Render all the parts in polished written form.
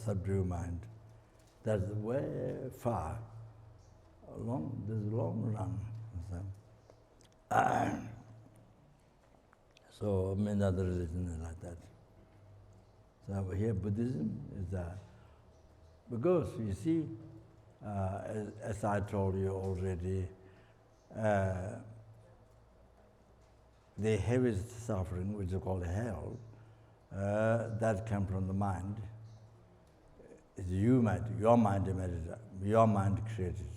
subdue mind. That's way far, this long run. So many other religions are like that. So here Buddhism is that, because you see, as I told you already, the heaviest suffering, which is called hell, that comes from the mind. It's your mind created.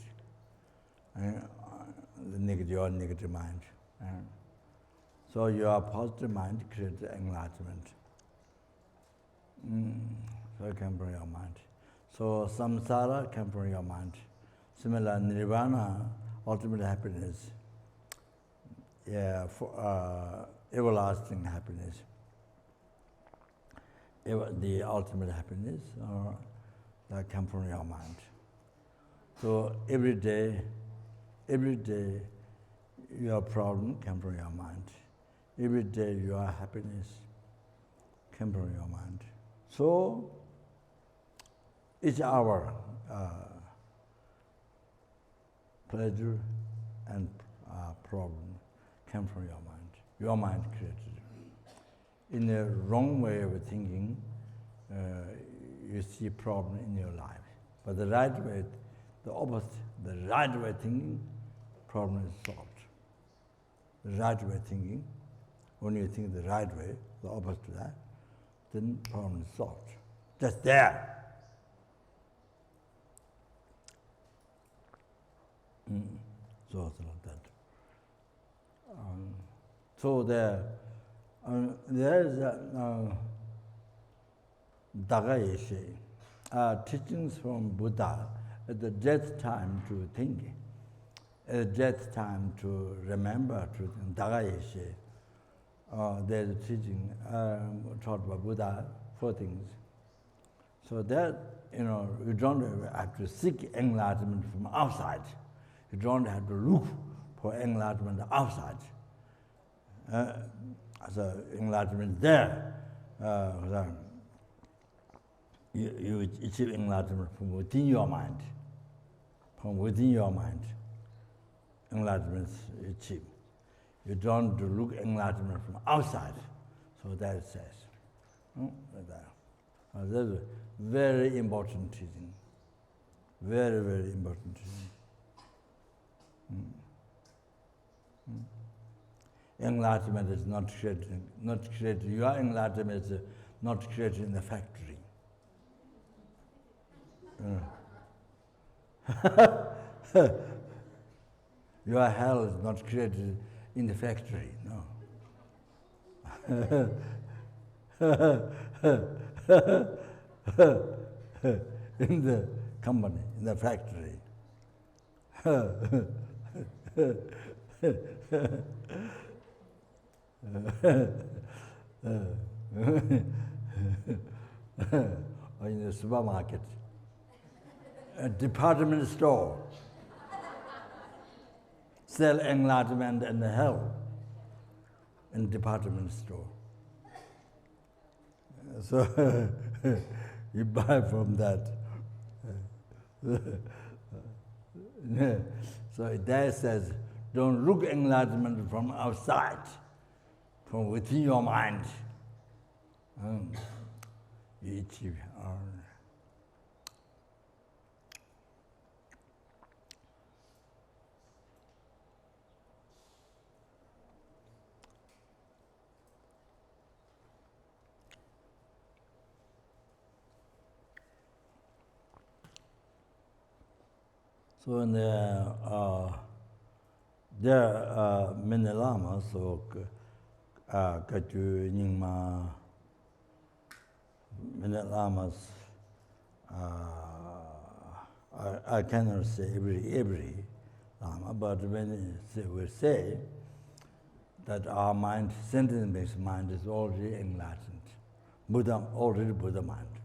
Your negative mind. So your positive mind creates enlightenment. So it comes from your mind. So samsara comes from your mind. Similar nirvana, ultimate happiness. Yeah, for everlasting happiness. The ultimate happiness, that comes from your mind. So every day, your problem comes from your mind. Every day, your happiness comes from your mind. So each hour, pleasure and problem come from your mind. Your mind created it. In the wrong way of thinking, you see problem in your life. But the right way, the opposite, the right way thinking, problem is solved. The right way thinking, when you think the right way, the opposite to that, then problem is solved. Just there. So it's like that. So there is Daga teachings from Buddha at the death time to think, at the death time to remember, to Daga there's a teaching taught by Buddha, 4 things. So that, you don't have to seek enlightenment from outside. You don't have to look for enlightenment outside. So enlightenment there. You achieve enlightenment from within your mind. From within your mind, enlightenment is achieved. You don't look enlightenment from outside. So that it says. Like that. That's a very important teaching. Very, very important teaching. Enlightenment is not created. Your enlightenment is not created in the factory. Your hell is not created in the factory, no. In the company, in the factory. Or in the supermarket, a department store, sell enlightenment and hell in department store. So you buy from that. So there says, don't look enlightenment from outside, from within your mind. You achieve. So in there are many lamas, so Kachu, Nyingma, many lamas. I cannot say every lama, but when we say that our mind, sentient-based mind, is already enlightened, already Buddha mind,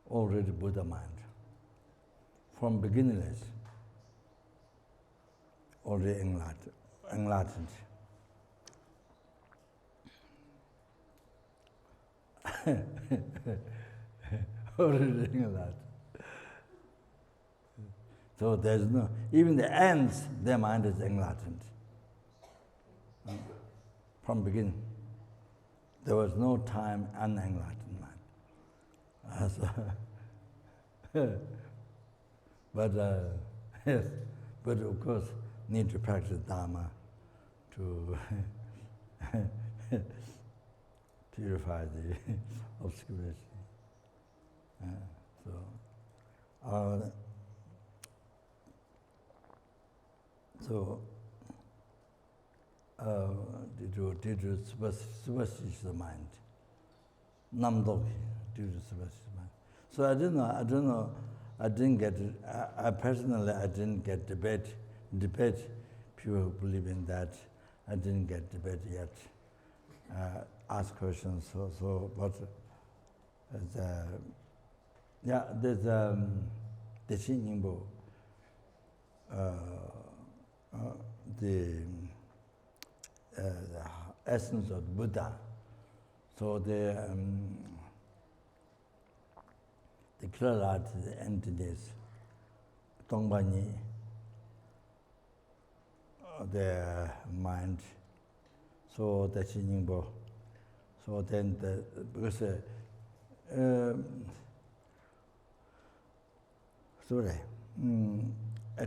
already Buddha mind. From beginningless, already enlightened. already enlightened. So there's no, even the ants, their mind is enlightened. From beginning, there was no time unenlightened mind. But yes, but of course, need to practice Dharma to purify the obscurity. Due to superstitious mind, namdoki, due to superstitious mind. So I don't know, I didn't get it. I personally, I didn't get debate. People who believe in that, I didn't get debate yet. Ask questions. But there's the Shinjingbo, the essence of Buddha. So the clarity, the emptiness, Tongbani, the mind. So the Shinjingbo. So then because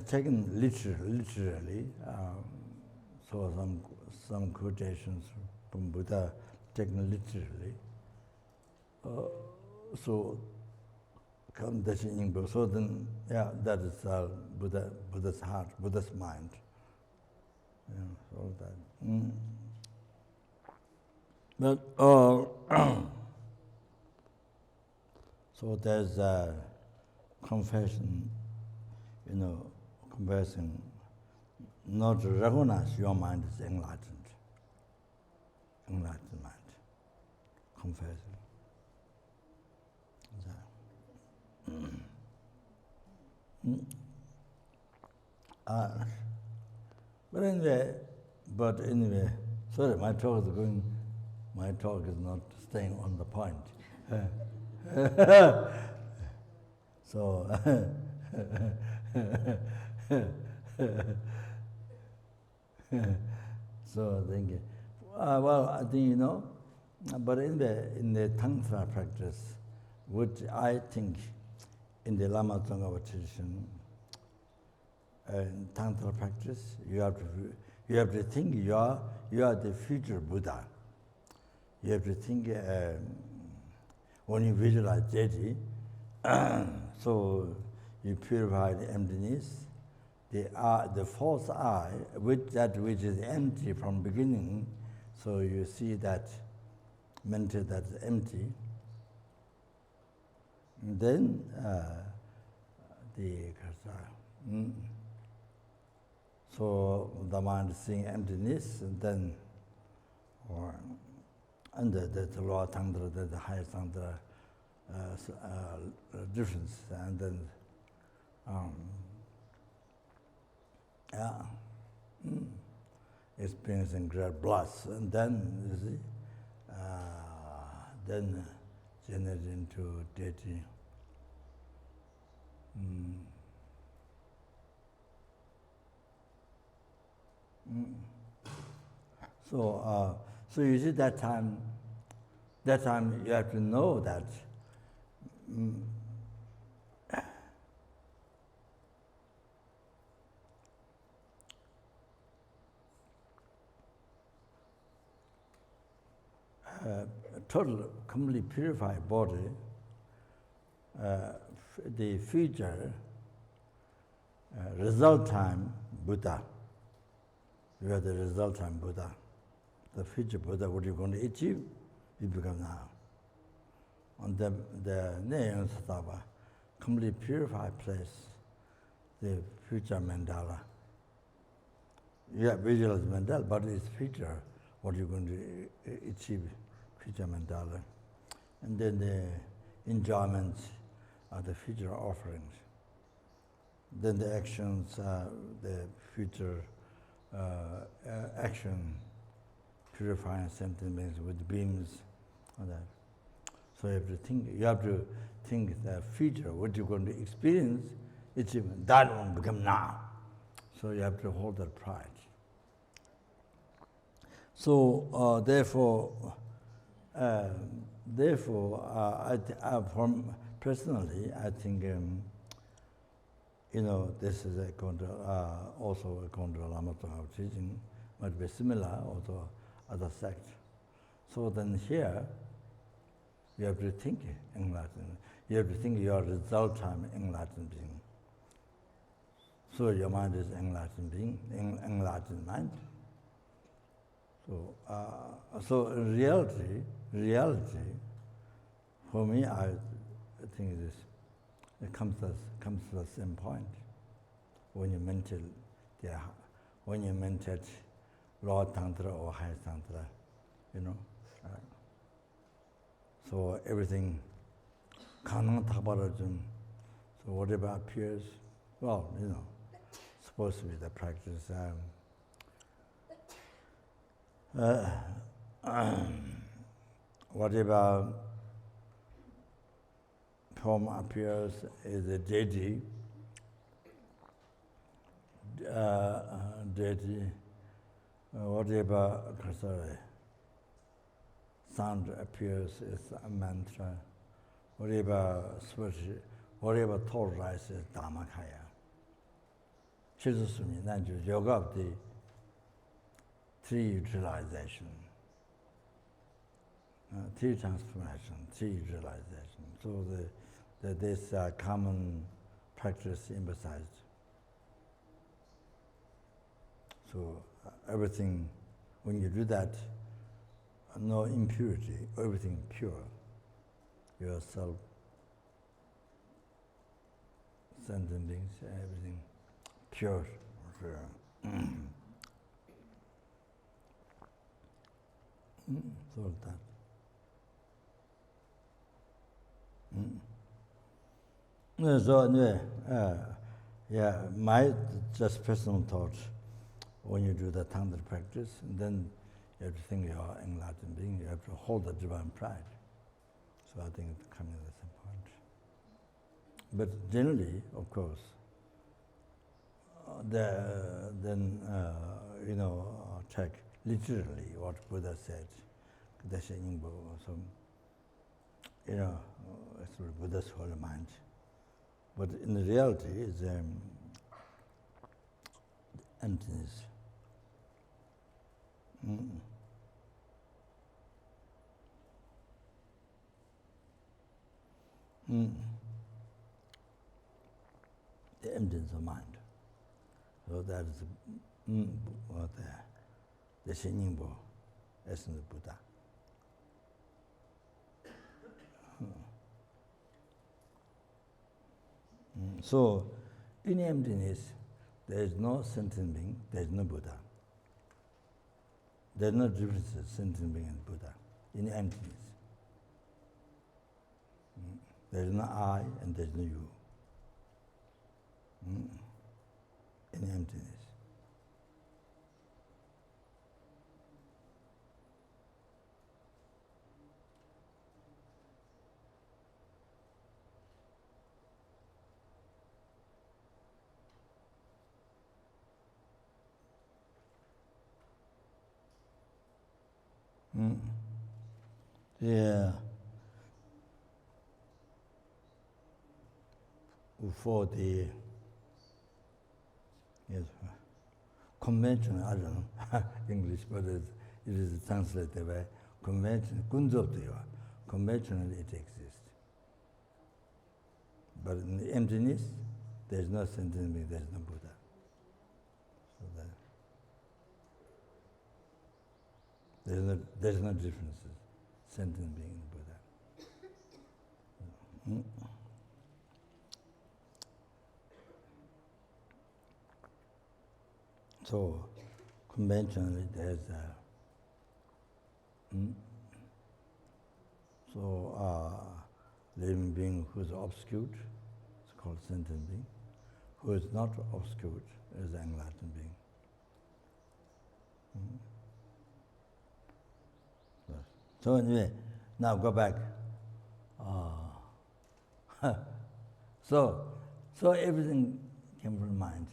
taken literally, so some quotations from Buddha taken literally. So come the Shinjingbo. So then, that is Buddha's heart, Buddha's mind. So that. But so there's a confession, confessing, not to recognize your mind is enlightened mind, confessing. But anyway, sorry, my talk is not staying on the point. So, so thank you. Well, I think but in the Tantra practice, which I think in the Lama Tsongkhapa tradition, in Tantra practice, you have to think you are the future Buddha. You have to think when you visualize deity, so you purify the emptiness, the false I, which is empty from beginning. So you see that mental that's empty. And then so the mind seeing emptiness, and then under the lower tantra, the higher tantra difference, and then experiencing great bliss, and then you see, then generate into deity. So you see that time you have to know that total, completely purified body, the future result time Buddha. You are the result time Buddha. The future Buddha, what you're going to achieve, you become now. On the Nyan Sattva, completely purified place, the future mandala. You have visualized mandala, but it's future, what you're going to achieve, future mandala. And then the enjoyments are the future offerings. Then the actions are the future action, purifying sentiments with beams, all that. So you have to think the future, what you're going to experience, it's even, that won't become now. So you have to hold that pride. So personally, I think this is also a contra Lama Tsongkhapa teaching, might be similar also other sects. So then here, you have to think enlightened. You have to think your result time enlightened being. So your mind is enlightened being, enlightened mind. So in reality, for me, I think it comes to the same point. When you meditate lower tantra or high tantra, So everything, so whatever appears, supposed to be the practice. Whatever form appears is a deity. Whatever sound appears is a mantra. Whatever thought rises is Dhammakaya. Chisusumi, that is yoga of the three utilization, three transformation, three utilization. So this common practice emphasized. So everything, when you do that, no impurity, everything pure. Yourself, sentient beings, everything pure. So that. So my just personal thought, when you do the tantra practice, then you have to think you are enlightened being, you have to hold the divine pride. So I think it's coming to the same point. But generally, of course, take literally what Buddha said. So, it's Buddha's whole mind. But in reality, it's emptiness. The emptiness of mind. So that is the Shiningbo essence of Buddha. So, in emptiness, there is no sentient being, there is no Buddha. There is no difference between sentient being and Buddha. In emptiness. There is no I and there is no you. In emptiness. Yeah. For the conventional, I don't know English, but it is translated by conventional, conventionally it exists. But in the emptiness, there is no sentient being, there is no Buddha. So that there is no differences, sentient being and Buddha. So conventionally there's living being who is obscured, it's called sentient being. Who is not obscured is enlightened being. So anyway, now go back So, so everything came from mind.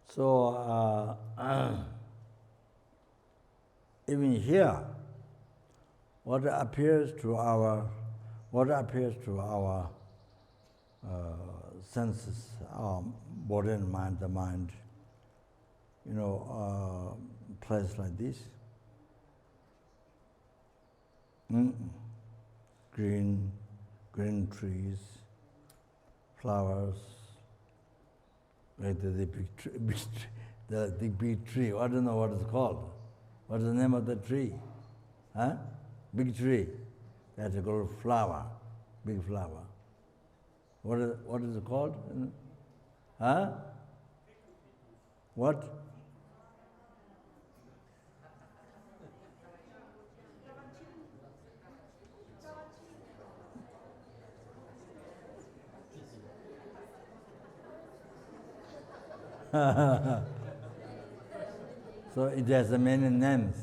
So even here, what appears to our senses, our body and mind, the mind, place like this, green trees, flowers, like the big tree, the big tree. I don't know what it's called. What is the name of the tree? Huh? Big tree. That's called flower, big flower. What is it called? Huh? What? So it has many names.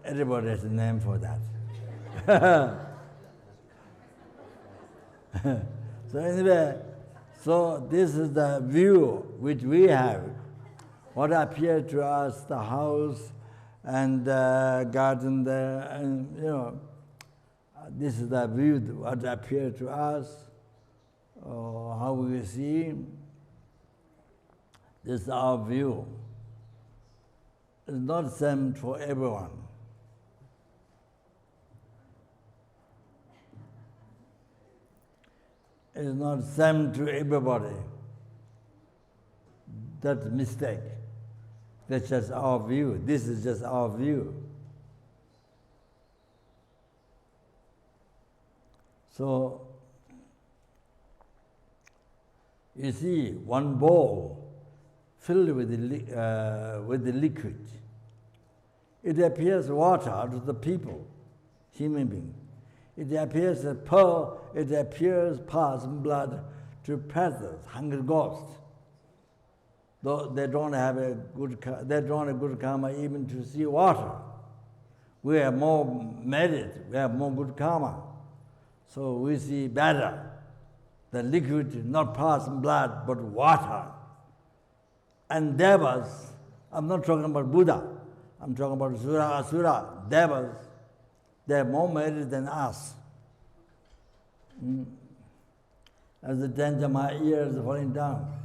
Everybody has a name for that. So anyway, so this is the view which we have. What appears to us, the house and the garden there, and this is the view, what appears to us, how we see. This is our view. It's not the same for everyone. It's not the same to everybody. That's a mistake. That's just our view. This is just our view. So, you see, one bowl filled with the liquid. It appears water to the people, human beings. It appears pearl. It appears pus and blood to peasants, hungry ghosts. Though they don't have a good karma even to see water. We have more merit. We have more good karma, so we see better. The liquid, not pus and blood, but water. And devas, I'm not talking about Buddha, I'm talking about Sura, Asura, devas, they have more merit than us. As the danger, my ears are falling down.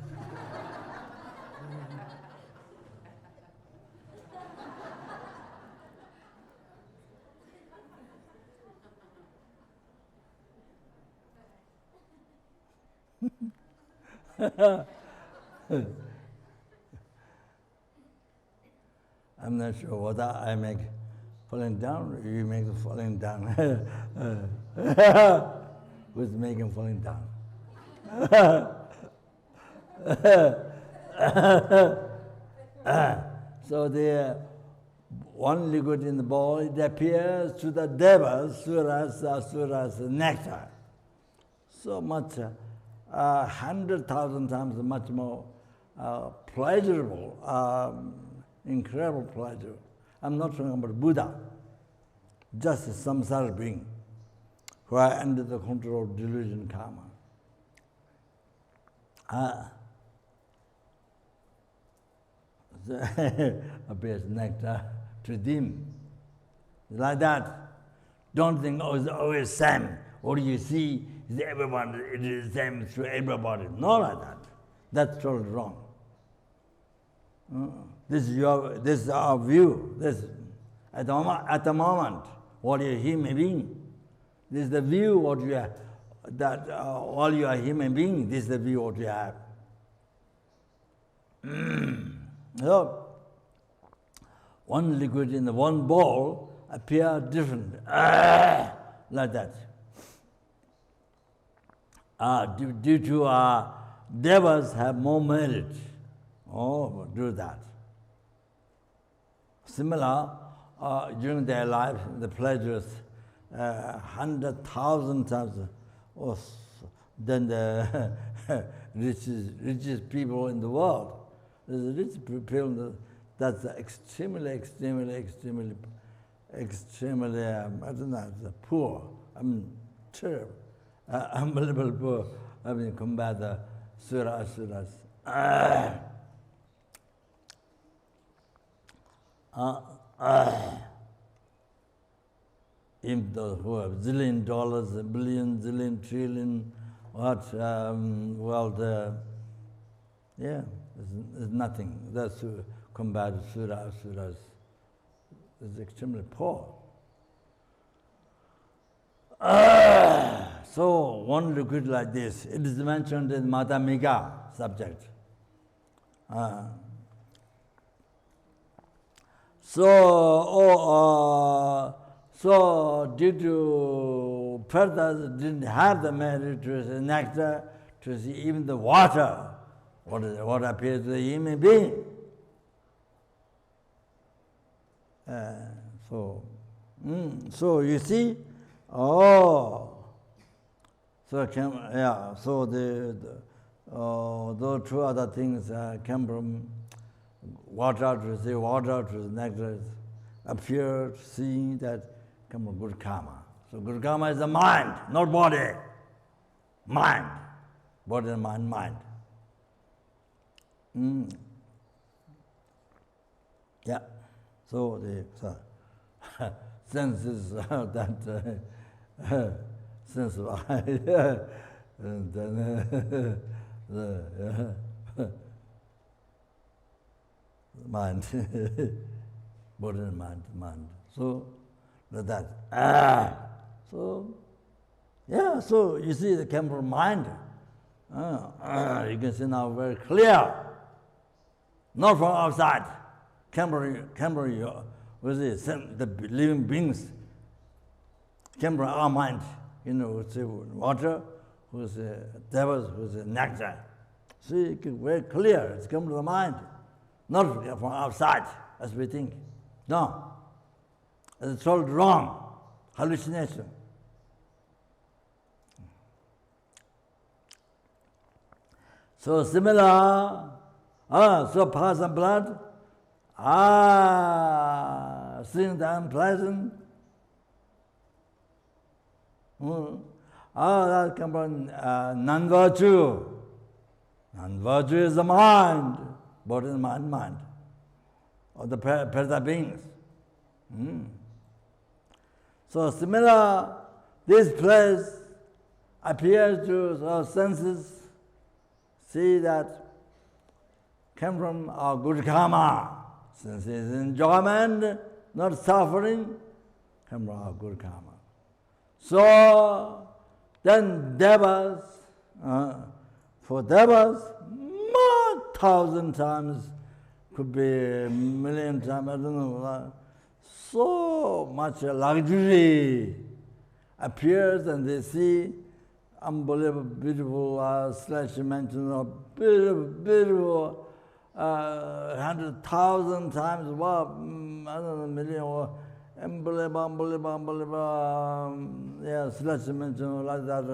I'm not sure what I make falling down, you make falling down. Who's making falling down? So the one liquid in the bowl, it appears to the devas, suras, nectar. So much, 100,000 times much more pleasurable, incredible pleasure. I'm not talking about Buddha, just a samsara being who are under the control of delusion karma. Appears nectar to them. Like that. Don't think, oh, it's always same. What you see is everyone, it is the same to everybody. Not like that. That's totally wrong. This is our view. At the moment, what you are human being. This is the view what you have. That all you are human being. This is the view what you have. So, one liquid in the one bowl appear different, like that. Due to devas have more merit. Do that. Similar, during their life, the pleasures 100,000 times than the richest people in the world. There's rich people that's extremely, I don't know, poor. I mean, terrible, unbelievable poor. I mean, compared to suras. Even those who have $1 zillion, $1 billion, $1 zillion, trillion, yeah, it's nothing. That's compared to suras. It's extremely poor. So one liquid like this, it is mentioned in Madhyamika subject. So due to Pradas didn't have the merit to see nectar, to see even the water, what appears to the human being. So you see, so those two other things come from water to see water to the nectar appear, seeing that come from good karma. So good karma is the mind, not body. Mind. Body and mind. Yeah. So the senses that sense of eye, and then the mind, body and mind. So like that. So you see the came from mind. You can see now very clear. Not from outside. Camera, with the living beings. Came from our mind. With the water, with the devils, with the nectar. See, it's very clear. It's come from the mind. Not from outside, as we think. No. It's totally wrong. Hallucination. So similar, so past and blood, seeing the unpleasant, that comes from non-virtue. Non-virtue is the mind, body and mind, or the Prada beings. So similar, this place appears to our senses, see that came from our good karma. Since it's enjoyment, not suffering, came from our good karma. So then devas For devas, more 1,000 times, could be a million times, I don't know. So much luxury appears and they see unbelievable, beautiful slash mention of beautiful 100,000 times, wow, I don't know, million or unbelievable, yeah, slash mention like that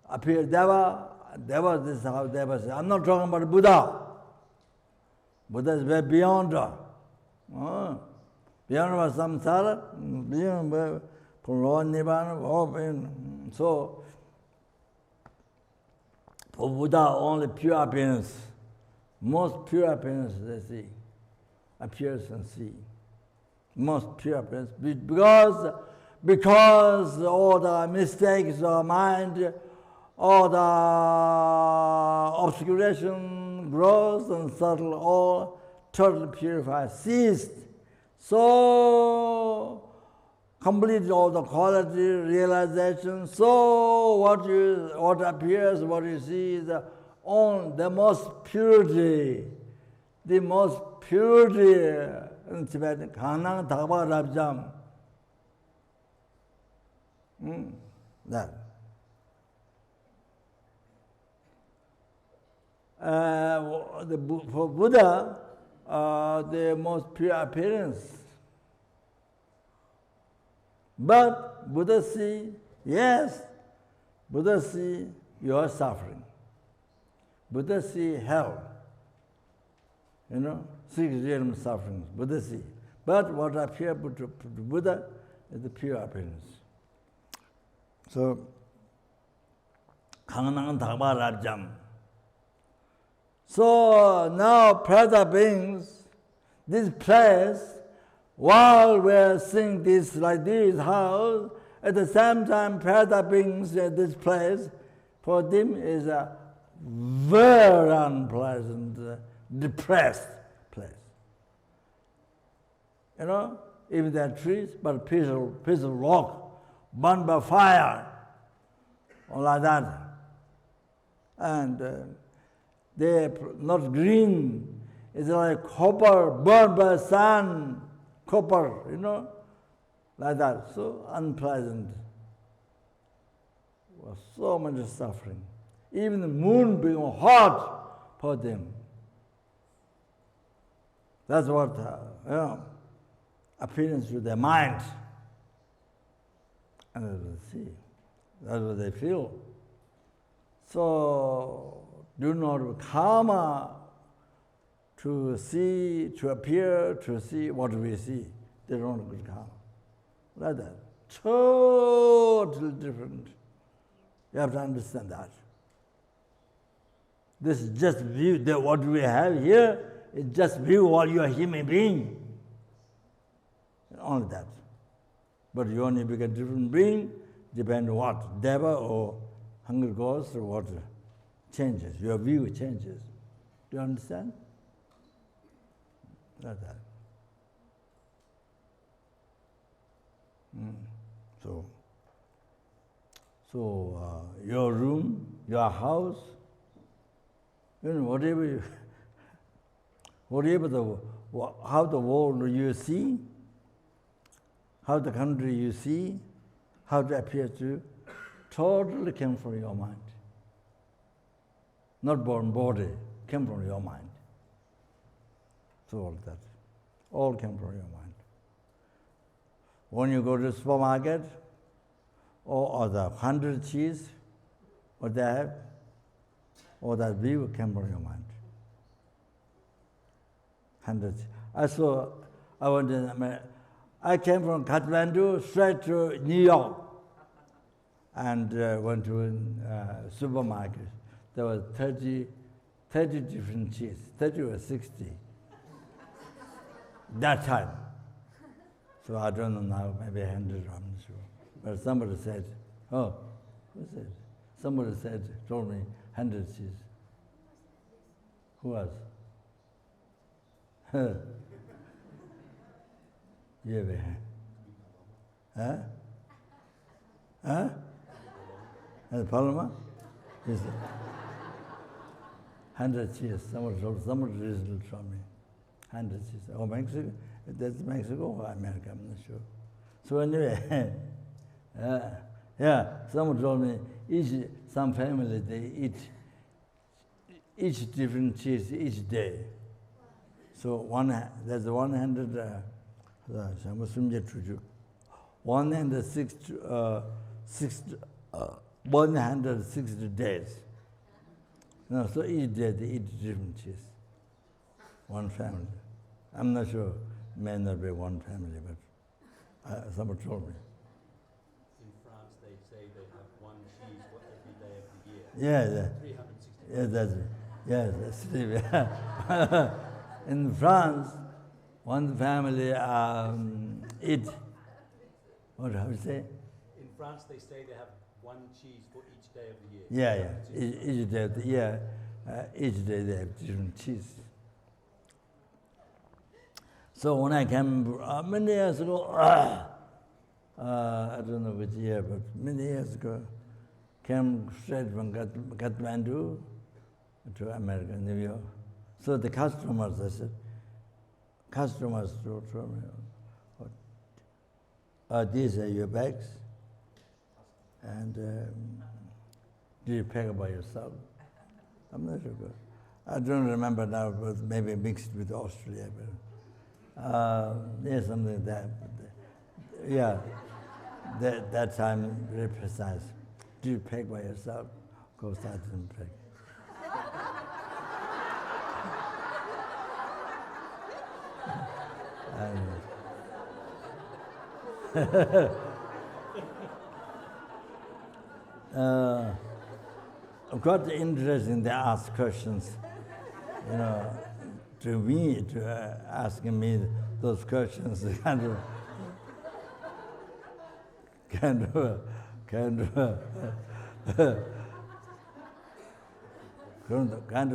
appear Deva, this is how Deva says. I'm not talking about Buddha. Buddha is way beyond. Beyond samsara, beyond Lord Nibbana, so for Buddha only pure appearance, most pure appearance they see, appears and see. Most pure appearance. Because all the mistakes of mind, all the obscuration, gross and subtle, all totally purified, ceased. So complete all the quality realization. So what appears, what you see is the most purity, the most purity in Tibetan. Kanang Thagpa Rabjam. That. For Buddha, the most pure appearance. But Buddha see, yes, Buddha see your suffering. Buddha see hell. 6 realm sufferings, Buddha see. But what appears to Buddha is the pure appearance. So, Kangnang Thagpa Rajam. So now Prada beings, this place, while we're seeing this like this house, at the same time Prada beings at this place, for them is a very unpleasant, depressed place. Even there are trees, but peaceful rock, burned by fire, or like that. And they're not green, it's like copper, burned by sun, copper, like that. So unpleasant. Was so much suffering. Even the moon being hot for them. That's what appearance to their mind. And they see. That's what they feel. So do not karma to see, to appear, to see what we see. They don't have good karma. Like that. Totally different. You have to understand that. This is just view. What we have here is just view while you are a human being. Only that. But you only become a different being, depend on what? Deva or hunger ghost or what changes. Your view changes. Do you understand? Like that. So your room, your house, whatever how the world you see, how the country you see, how it appears to you, totally came from your mind. Not born body, came from your mind. So all that, all came from your mind. When you go to the supermarket, or the 100 cheese, what they have, all that view came from your mind. 100. I came from Kathmandu straight to New York and went to a supermarket. There were 30 different cheese, 30 or 60 that time. So I don't know now, maybe 100, I'm not sure. But somebody said, who said? Somebody told me 100 cheese. Who was? Yeah, huh? Huh? Paloma? Yes. 100 years. Someone recently told me. 100 years. Oh, Mexico? That's Mexico or America? I'm not sure. So anyway, yeah, someone told me some family, they eat each different cheese each day. So there's 100, 160 days. No, so each day they eat different cheese. One family. I'm not sure, may not be one family, but someone told me. In France, they say they have one cheese every day of the year. Yeah, 360 yes, that's in France, one family eat, how you say? In France, they say they have one cheese for each day of the year. Yeah. Each day of the year, each day they have different cheese. So when I came many years ago, I don't know which year, but many years ago, came straight from Kathmandu to America, New York. So the customers, I said, told me, these are your bags, and do you pack by yourself? I'm not sure. I don't remember now, but maybe mixed with Australia. But, yeah, something like that. But, yeah, that time very precise. Do you pack by yourself? Of course, I didn't pack. Quite interesting, they ask questions, to me, asking me those questions, kind of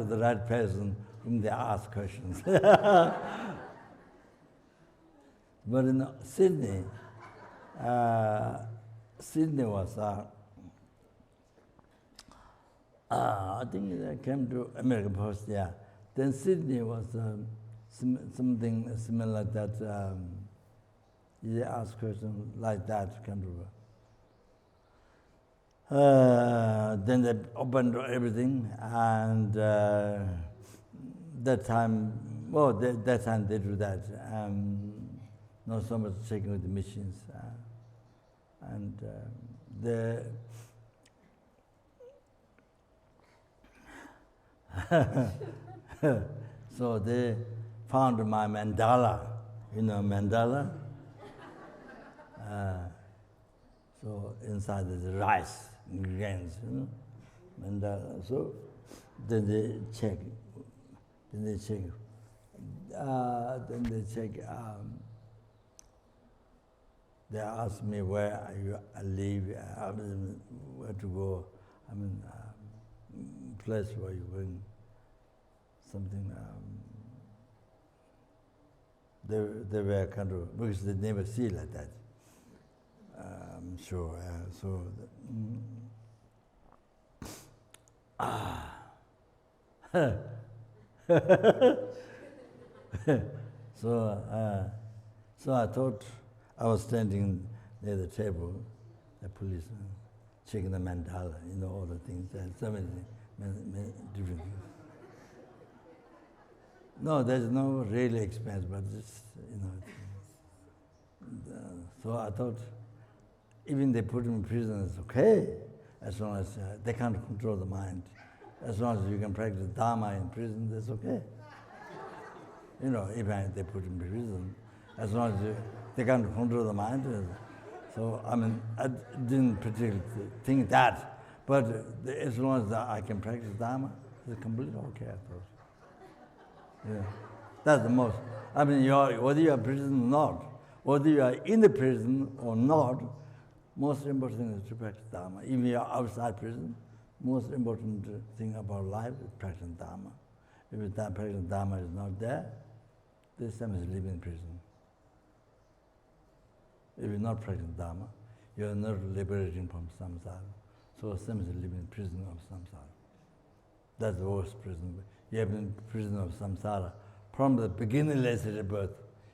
the right person whom they ask questions. But in Sydney, Sydney was, I think I came to American Post, yeah. Then Sydney was something similar that they asked questions like that, kind of. Then they opened everything, and that time they do that. Not so much checking with the machines. So they found my mandala, mandala. So inside is rice, grains, mandala. So then they check. They asked me where I live, where to go. Place where you're going. Something. They were kind of, because they never see like that. I'm sure. So I thought I was standing near the table, the police checking the mandala, all the things, and so many different things. No, there's no real expense, but just, so I thought, even they put him in prison, it's okay, as long as they can't control the mind. As long as you can practice Dharma in prison, that's okay. If they put him in prison, as long as they can't control the mind. So, I didn't particularly think that, but as long as I can practice Dharma, it's completely okay, I thought. Yeah, that's the most. Whether you are in prison or not, whether you are in the prison or not, most important thing is to practice Dharma. Even if you are outside prison, most important thing about life is practicing Dharma. If that practicing Dharma is not there, this time is living in prison. If you're not practicing Dharma, you're not liberating from samsara. So same as living in prison of samsara. That's the worst prison. You have been in prison of samsara from the beginningless rebirth.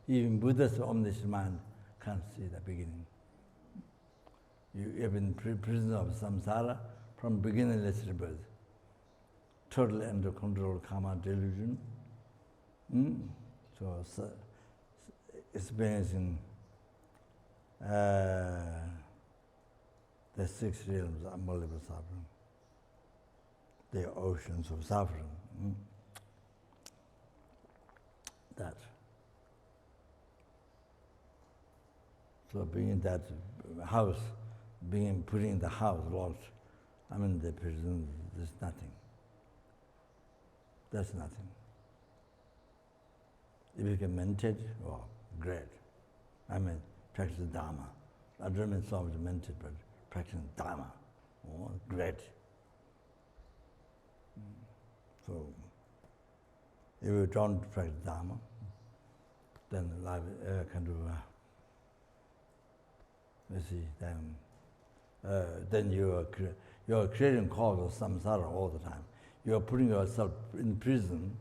Even Buddha's omniscient mind can't see the beginning. You have been in prison of samsara from beginningless rebirth. Totally under control karma delusion. So experiencing the 6 realms of unbelievable suffering, the oceans of suffering. That. So being in that house, putting in the house, locked, I'm in the prison, there's nothing. That's nothing. If you can meditate, oh, great. I mean, practice Dharma. I don't mean so much meditate, but practice Dharma. Oh, great. So, if you don't practice Dharma, then life kind of, then you are creating cause of samsara all the time. You are putting yourself in prison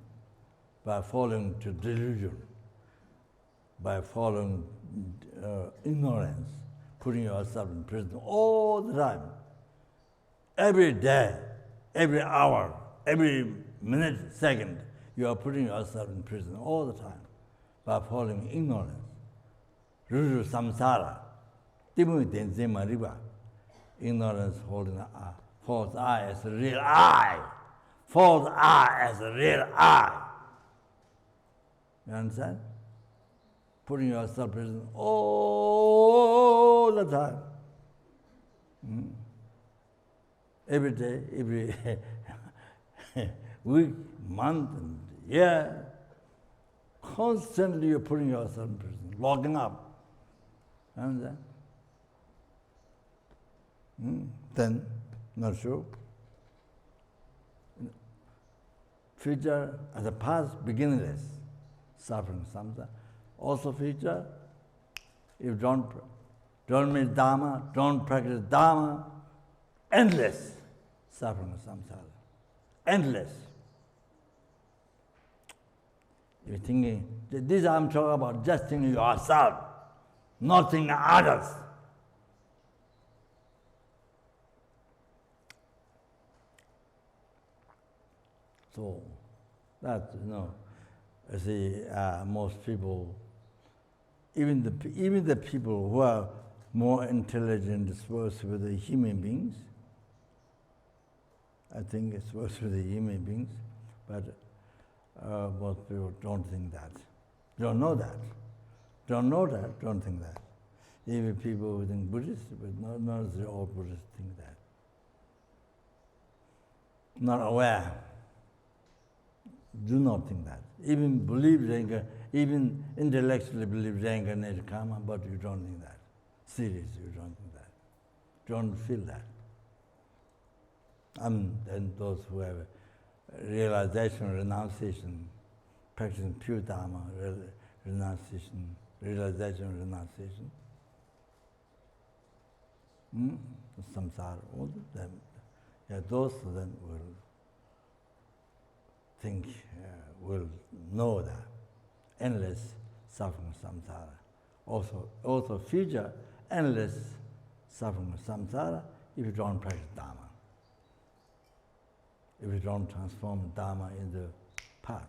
by falling to delusion, by following ignorance, putting yourself in prison all the time. Every day, every hour, every minute, second, you are putting yourself in prison all the time by following ignorance. Ruru samsara. Ignorance holding the false eye as a real eye. False eye as a real eye. You understand? Putting yourself in prison all the time. Every day, every week, month, and year, constantly you're putting yourself in prison, locking up. You understand? Then, not sure. Future as a past, beginningless, suffering samsara. Also future, if you don't meet Dharma, don't practice Dharma, endless suffering samsara. Endless. You're thinking, this I'm talking about just thinking yourself, not thinking others. So, that, I see most people, even the people who are more intelligent disposed with the human beings, I think it's supposed to be the human beings, but most people don't think that. Don't know that. Don't know that, don't think that. Even people who think Buddhist, but not all Buddhists think that. Not aware. Do not think that. Even even intellectually believe reincarnated karma, but you don't think that. Seriously, you don't think that. Don't feel that. And those who have realization, renunciation, practicing pure Dharma, renunciation, realization, renunciation, samsara, all of them, those of them will think, will know that endless suffering samsara. Also future endless suffering samsara if you don't practice Dharma. If you don't transform Dharma into path.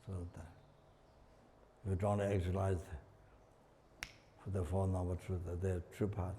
So that if you don't actualize for the Four Noble Truths, the true path.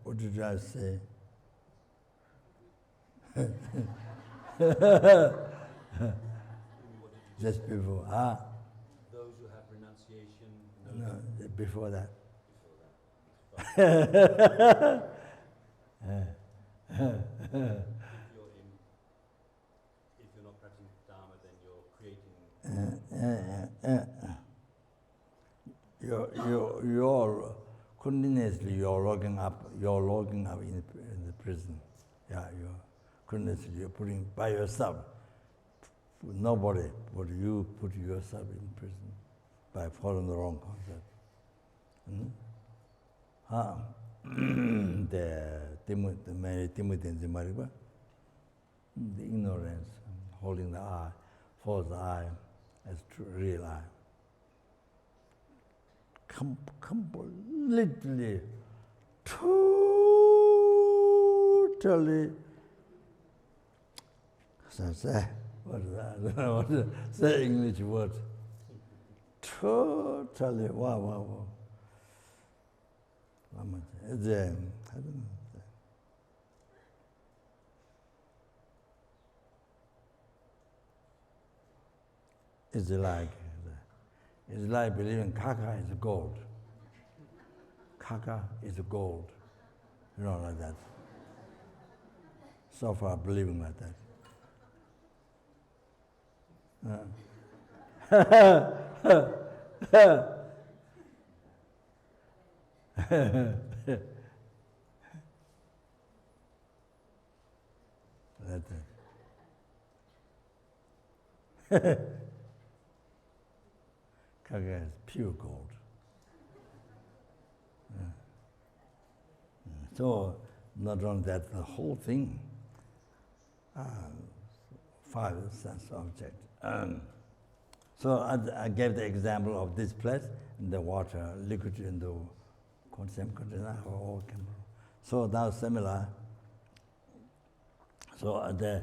What did I say? Just before, Those who have renunciation, no, before that. If you're not practicing Dharma, then you're creating. You're continuously you're logging up in the prison. Yeah, you're continuously you're putting by yourself. Nobody but you put yourself in prison by following the wrong concept. The many Timothy and the ignorance, holding the eye, false eye as true, real eye. Completely, totally. What is that? I don't know what to say English word. Totally, wow. It's I don't know. It's like believing kaka is gold. Kaka is gold. You know, like that. So far, believing like that. Kaka is pure gold. So, not only that, the whole thing, 5 sense objects. So I gave the example of this place, the water, liquid in the same container, all can. So now similar. So the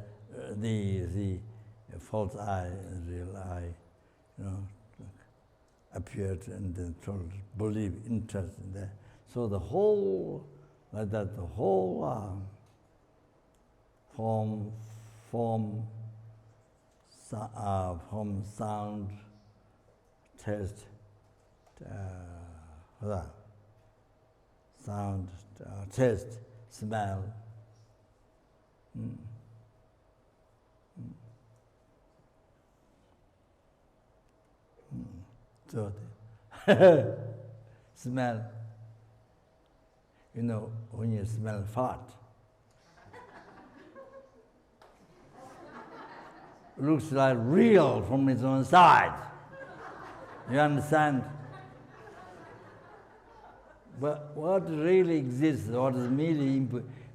false eye, real eye, appeared and then told, believe, interest in that. So the whole, like that, the whole form, sound, taste, sound, taste, smell. So smell. When you smell fart, looks like real from its own side. You understand? But what really exists, what is merely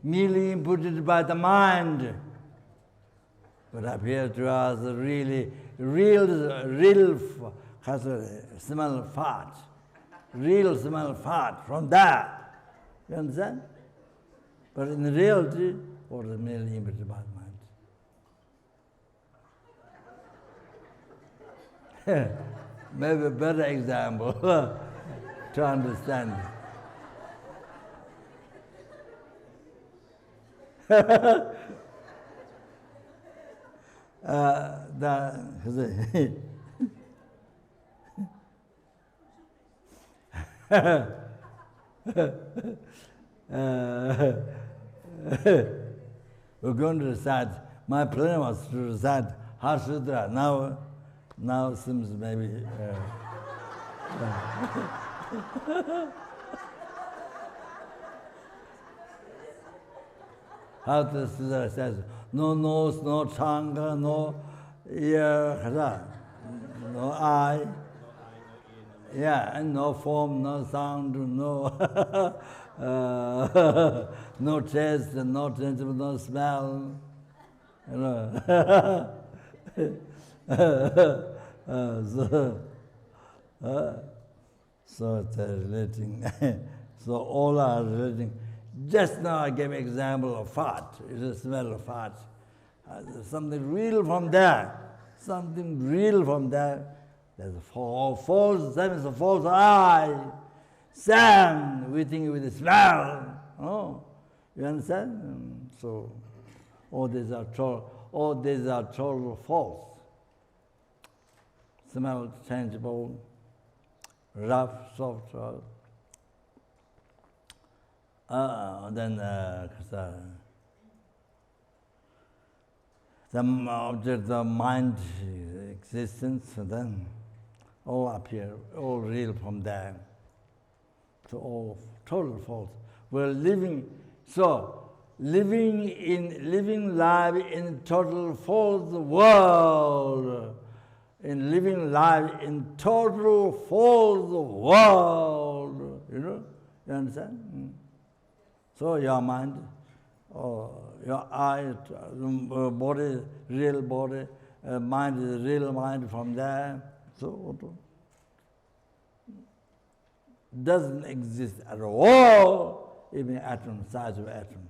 inputted by the mind, but appears to us really real smell fart. Real smell fart from that. You understand? But in reality, what is merely inputted by the mind? Maybe a better example to understand. We're going to recite. My plan was to recite Harshudra. Now seems maybe. Harshudra says, no nose, no tongue, no ear, no eye. Yeah, and no form, no sound, no no taste, no tangible, no smell. So it's relating. So all are relating. Just now I gave an example of fart. It's a smell of fart. Something real from there. Something real from there. There's a false, that is a false eye. Sand, we think with the smell. Oh, you understand? So all these are all these are total false. Smell changeable, rough, soft, then the object, the mind existence, then all appear, all real from there. So all total false. We're living life in total false world. In living life in total false world. You understand? So your mind, your eye, body, real body, mind is real mind from there. So doesn't exist at all, even atom, size of atom.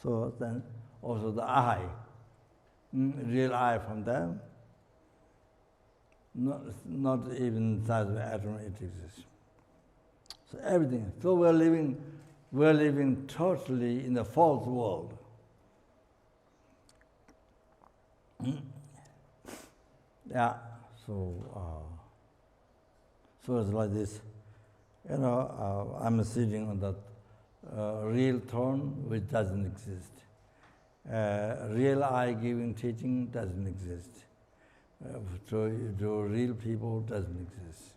So then also the eye, real eye from there, not even size of atom it exists. So everything. So we're living totally in the false world. Yeah. So it's like this. I'm sitting on that real throne which doesn't exist. Real eye giving teaching doesn't exist. To real people doesn't exist.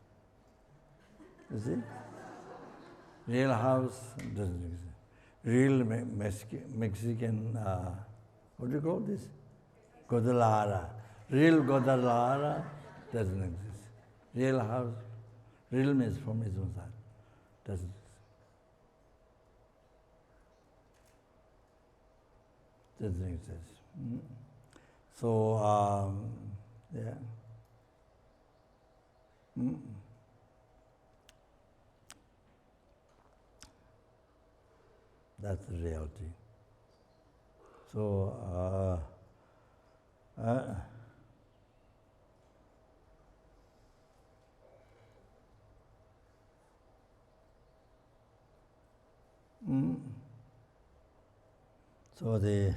You see? Real house doesn't exist. Real Mexican, what do you call this? Guadalajara. Real Guadalajara doesn't exist. Real house, real means from his own side, doesn't exist. Doesn't exist. So, yeah. That's the reality. So, so the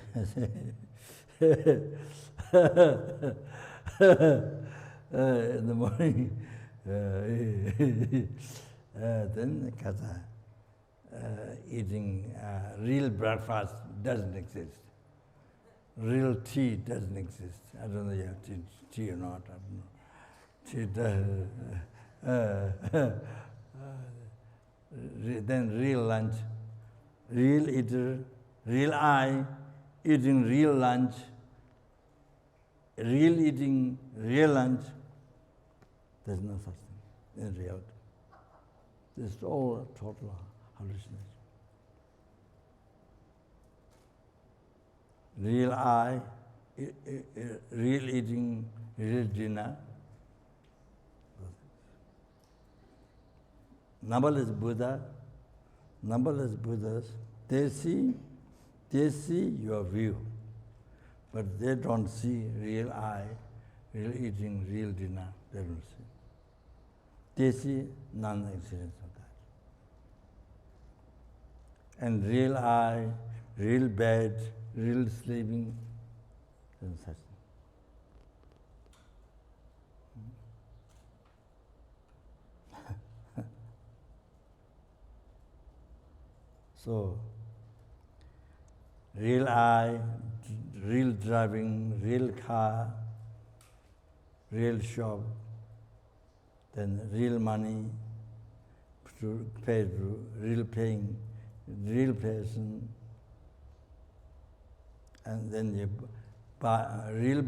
in the morning, then Kata eating real breakfast doesn't exist. Real tea doesn't exist. I don't know if you have tea or not. I don't know. Then real lunch, real eater, real eye, eating real lunch, real eating, real lunch. There's no such thing in reality. It's all total hallucination. Real eye, real eating, real dinner. Numberless Buddhas, they see your view, but they don't see real eye, real eating, real dinner. They don't see. They see non-existence of that. And real eye, real bed, real sleeping, and such. So, real eye, real driving, real car, real shop, then real money to pay, real paying, real person, and then you buy, real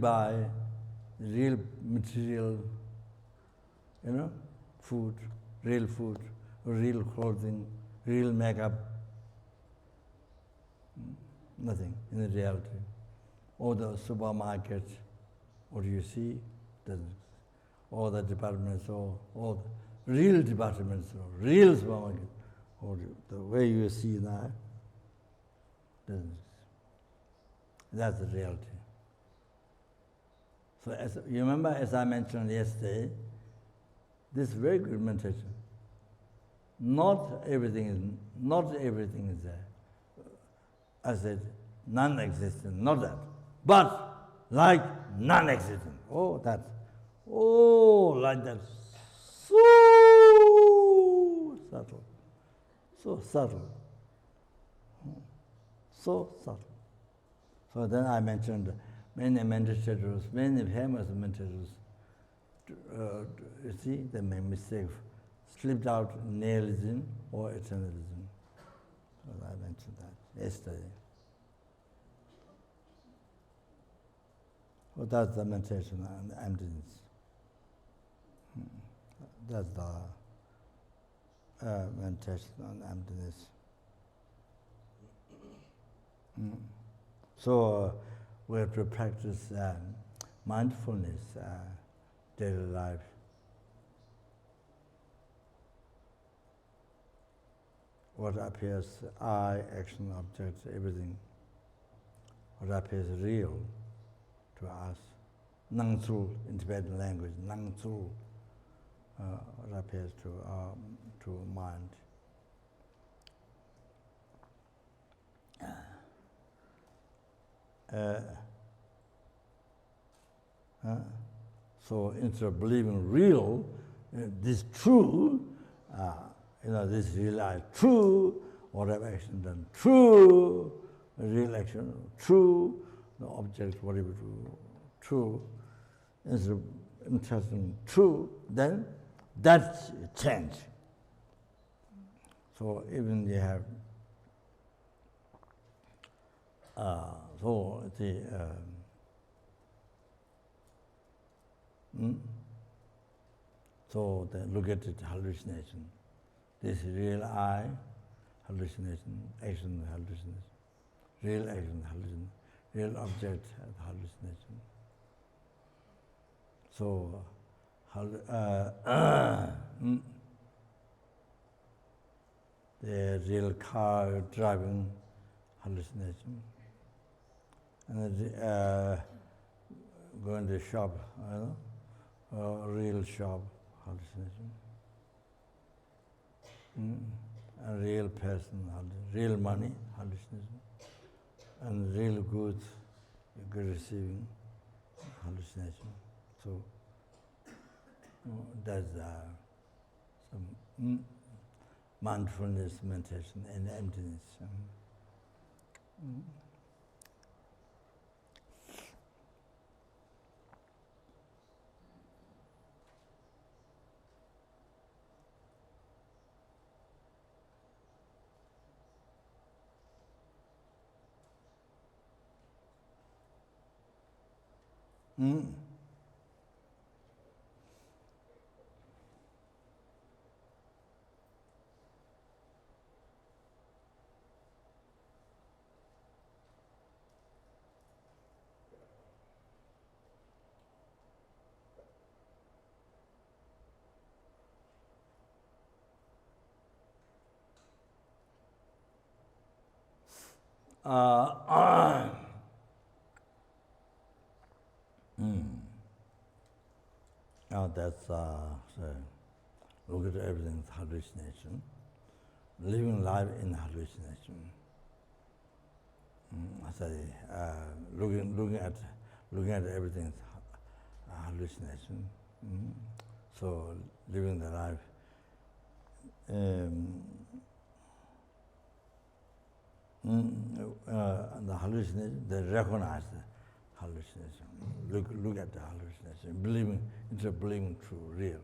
material, food, real clothing, real makeup. Nothing in the reality. All the supermarkets, what you see, doesn't. All the departments, all the real departments, real supermarket, or the way you see now, doesn't. That's the reality. So you remember, as I mentioned yesterday, this is very good meditation. Not everything is there. I said, non-existent, not that. But like non-existent. Oh, that. Oh, like that. So subtle. So subtle. So subtle. So then I mentioned many meditators, many famous meditators, you see, they made mistake, slipped out nihilism or eternalism. So I mentioned that yesterday. So that's the meditation on emptiness. That's the meditation on emptiness. So we have to practice mindfulness, daily life. What appears, I, action, object, everything. What appears real to us. Nangzu in Tibetan language, Nangzu, what appears to mind. So instead of believing real, this true, this real life, true, whatever action done, true, real action, true, the object, whatever true, instead of interesting true, then that's change. So even you have, so then look at it, hallucination. This real I, hallucination, action, hallucination, real action, hallucination, real object, hallucination. So, the real car driving, hallucination, and going to shop, real shop, hallucination. A real person, real money, hallucination, and real goods, good receiving, hallucination. So that's some mindfulness meditation and emptiness. Now that's look at everything's hallucination, living life in hallucination. Looking at everything's hallucination. So living the life. The hallucination, they recognize the hallucination. Look at the hallucination, believing true, real.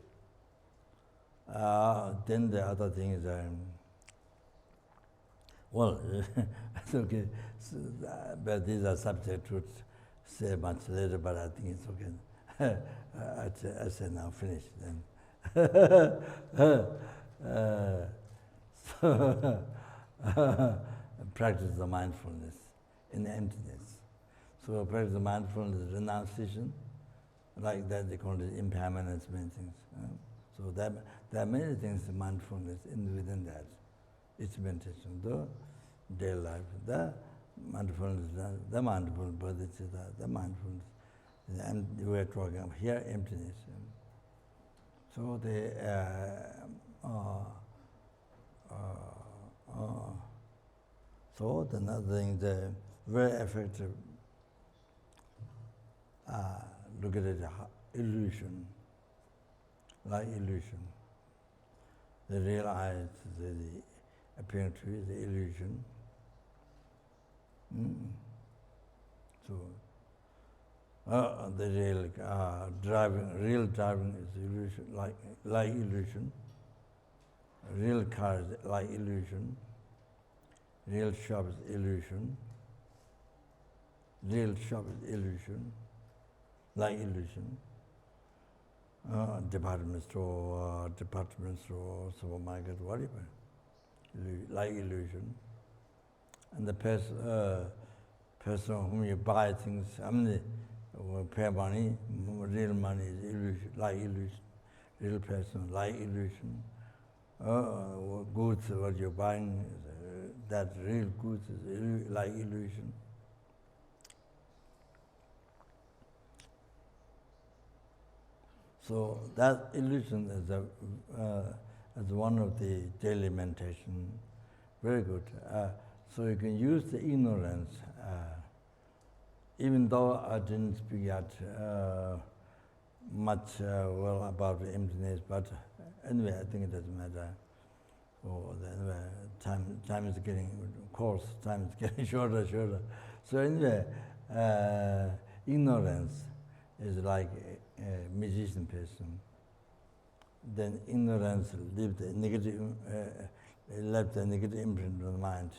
Then the other thing is, it's okay, but these are subject to say much later, but I think it's okay. I say now, finish then. Practice the mindfulness in emptiness. So practice the mindfulness, renunciation, like that they call it impermanence, many things. So there are many things in mindfulness within that. It's meditation, the daily life, the mindfulness, the mindfulness, the mindfulness. And we're talking about here emptiness. So so another thing, the very effective look at it, illusion, like illusion. The real I is the appearing to is the illusion. So the real real driving is illusion, like illusion. Real car is like illusion. Real shop is illusion. Real shop is illusion, like illusion. Department store, supermarket, whatever, like illusion. And the person whom you buy things, pay money, real money is illusion, like illusion. Real person, like illusion. Goods, what you're buying, that real goods is like illusion. So that illusion is one of the daily meditation. Very good. So you can use the ignorance, even though I didn't speak yet much well about the emptiness, but anyway, I think it doesn't matter. Oh, anyway, time is getting, of course, time is getting shorter. So anyway, ignorance is like a musician person. Then ignorance left a negative imprint on the mind.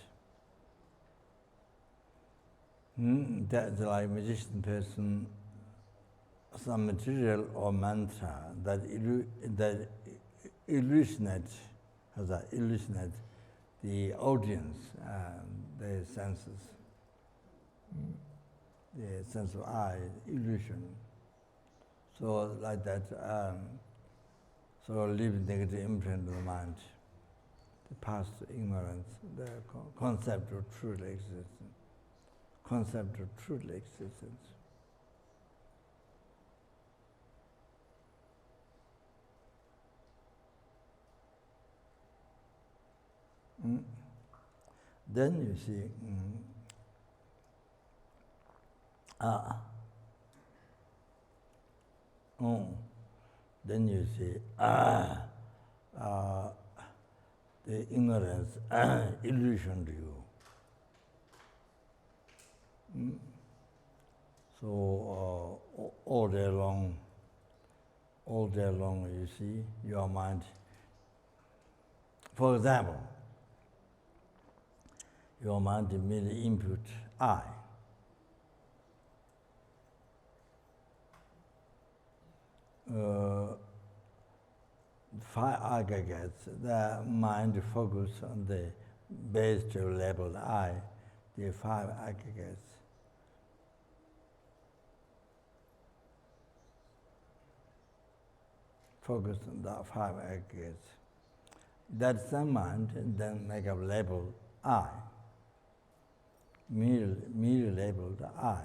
That's like musician person, some material or mantra that illusionate the audience, the senses, the sense of I, illusion. So like that, so leave negative imprint on the mind, the past ignorance, the concept of truth existence. Concept of truth existence. Then you see, then you see, the ignorance, illusion to you. So all day long, you see your mind. For example, your mind immediately input I. Five aggregates, the mind focus on the base to label I, the five aggregates. Focus on the five aggregates. That same mind then make a label I. Merely labeled I.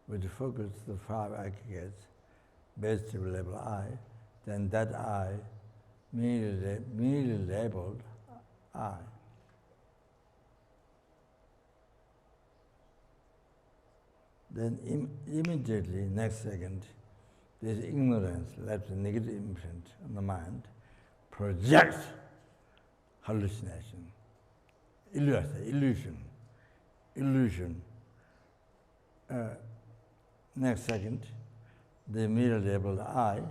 With focus the five aggregates, based to label I, then that I merely labeled I. Then immediately, next second, this ignorance left a negative imprint on the mind, projects hallucination, illusion. Next second, the mirror labeled I.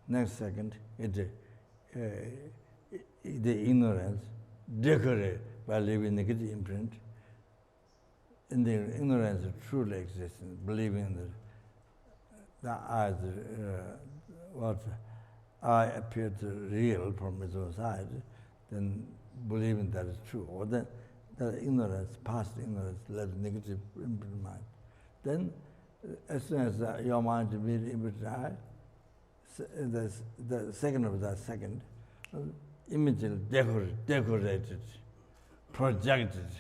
Next second, the ignorance decorated by leaving negative imprint. In the ignorance of true existence, believing that I, what I appear to real from its own side, then believing that is true, or that ignorance, past ignorance, left negative imprint mind. Then, as soon as your mind immediately imprint I, the second of that second, immediately decorated, projected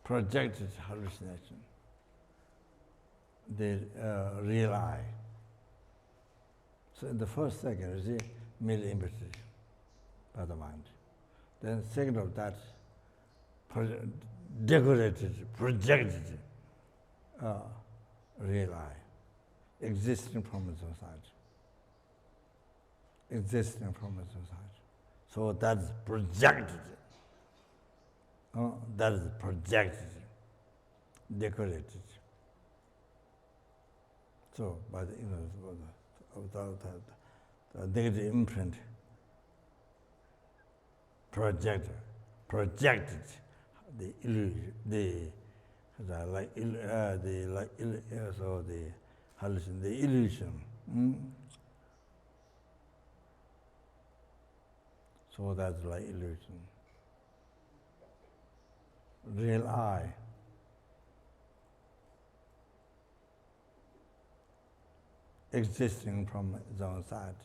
hallucination, the real I. So in the first second, you see, merely imprinted by the mind. Then second of that, projected real I, existing from the society. Existing from the society. So that is projected. That is projected, decorated. So by the negative imprint, projected the illusion, the hallucination, the illusion. So that's like illusion. Real I. Existing from its own side,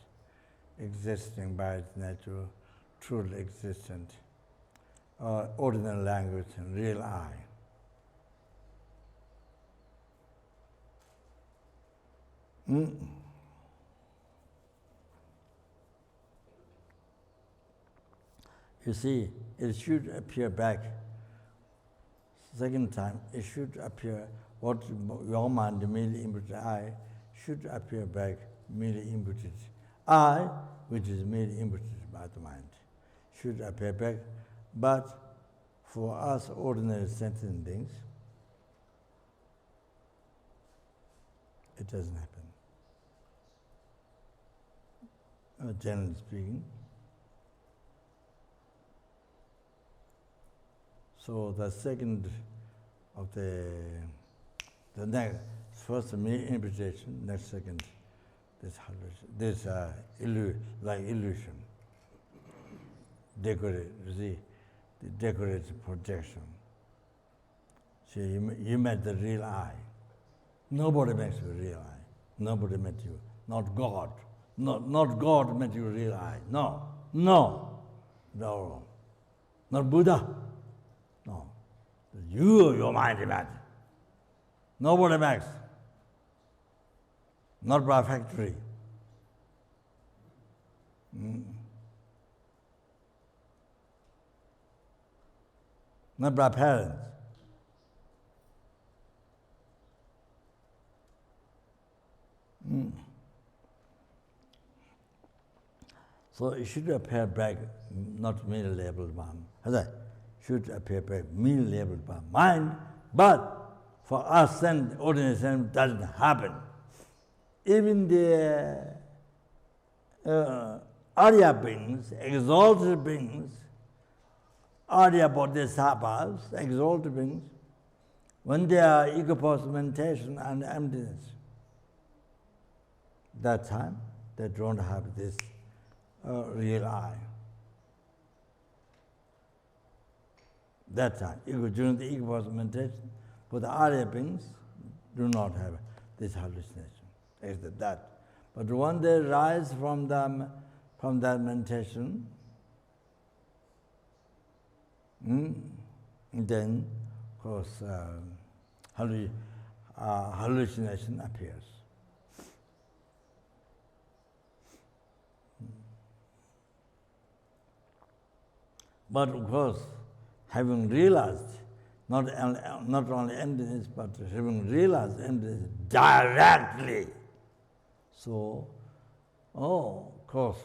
existing by its nature, truly existent, ordinary language, and real I. You see, it should appear back. Second time, it should appear, what your mind merely imputed I, should appear back merely imputed. I, which is merely imputed by the mind, should appear back, but for us ordinary sentient beings, it doesn't happen. Generally speaking. So the second of the next, first mere interpretation, next second, this illusion, decorated, you see, the decorated projection. See, you met the real I. Nobody makes you real I. Nobody met you. Not God. Not God met you real I. No. Not Buddha. No. Your mind met. Nobody makes. Not by factory. Not by parents. So it should appear back, not merely labeled by should appear back merely labeled by mind, but for us and ordinary sense doesn't happen. Even the Arya beings, exalted beings, Arya Bodhisattvas, exalted beings, when they are ego-postmentation and emptiness, that time they don't have this real I. That time, during the ego-postmentation, for the Arya beings do not have this hallucination, except that. But when they rise from that meditation, then, of course, hallucination appears. But of course, having realized not only emptiness, but having realized emptiness directly, so, of course,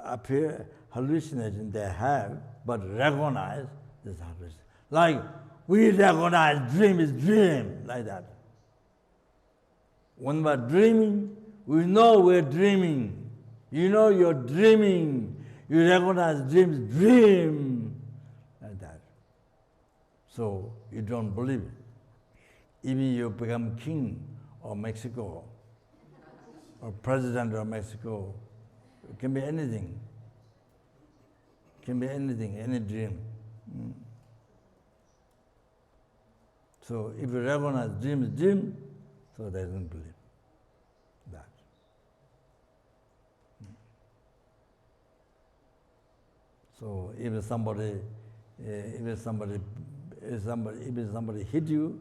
appear hallucination they have, but recognize this hallucination. Like we recognize dream is dream, like that. When we're dreaming, we know we're dreaming. You know you're dreaming. You recognize dream is dream, like that. So you don't believe it. Even you become king of Mexico, or president of Mexico, it can be anything. It can be anything, any dream. So if you recognize dream is dream, so they don't believe that. So if somebody hit you,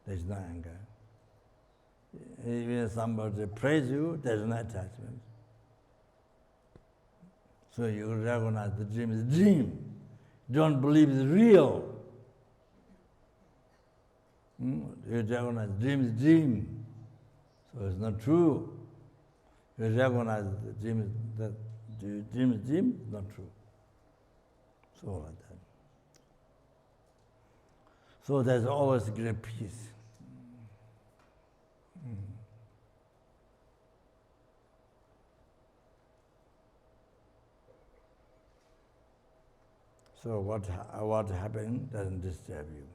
there's no anger. If somebody praise you, there's no attachment. So you recognize the dream is dream. Don't believe it's real. You recognize dream is dream. So it's not true. You recognize the dream is that the dream is dream, not true. So like that. So there's always great peace. So what happened doesn't disturb you.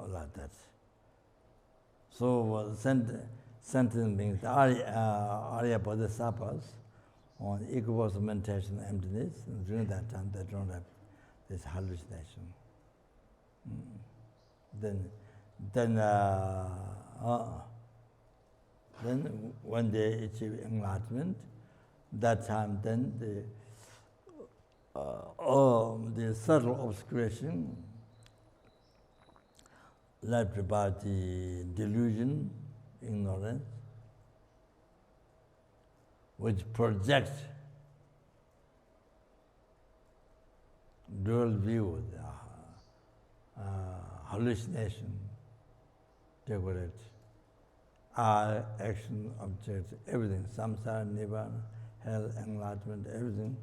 Like that. So sentence means Arya Bodhisattvas on equals meditation emptiness, and during that time they don't have this hallucination. Then when they achieve enlightenment, that time then the subtle obscuration left by the delusion, ignorance, which projects dual view, hallucination, decorate, action, objects, everything, samsara, nirvana, hell, enlightenment, everything.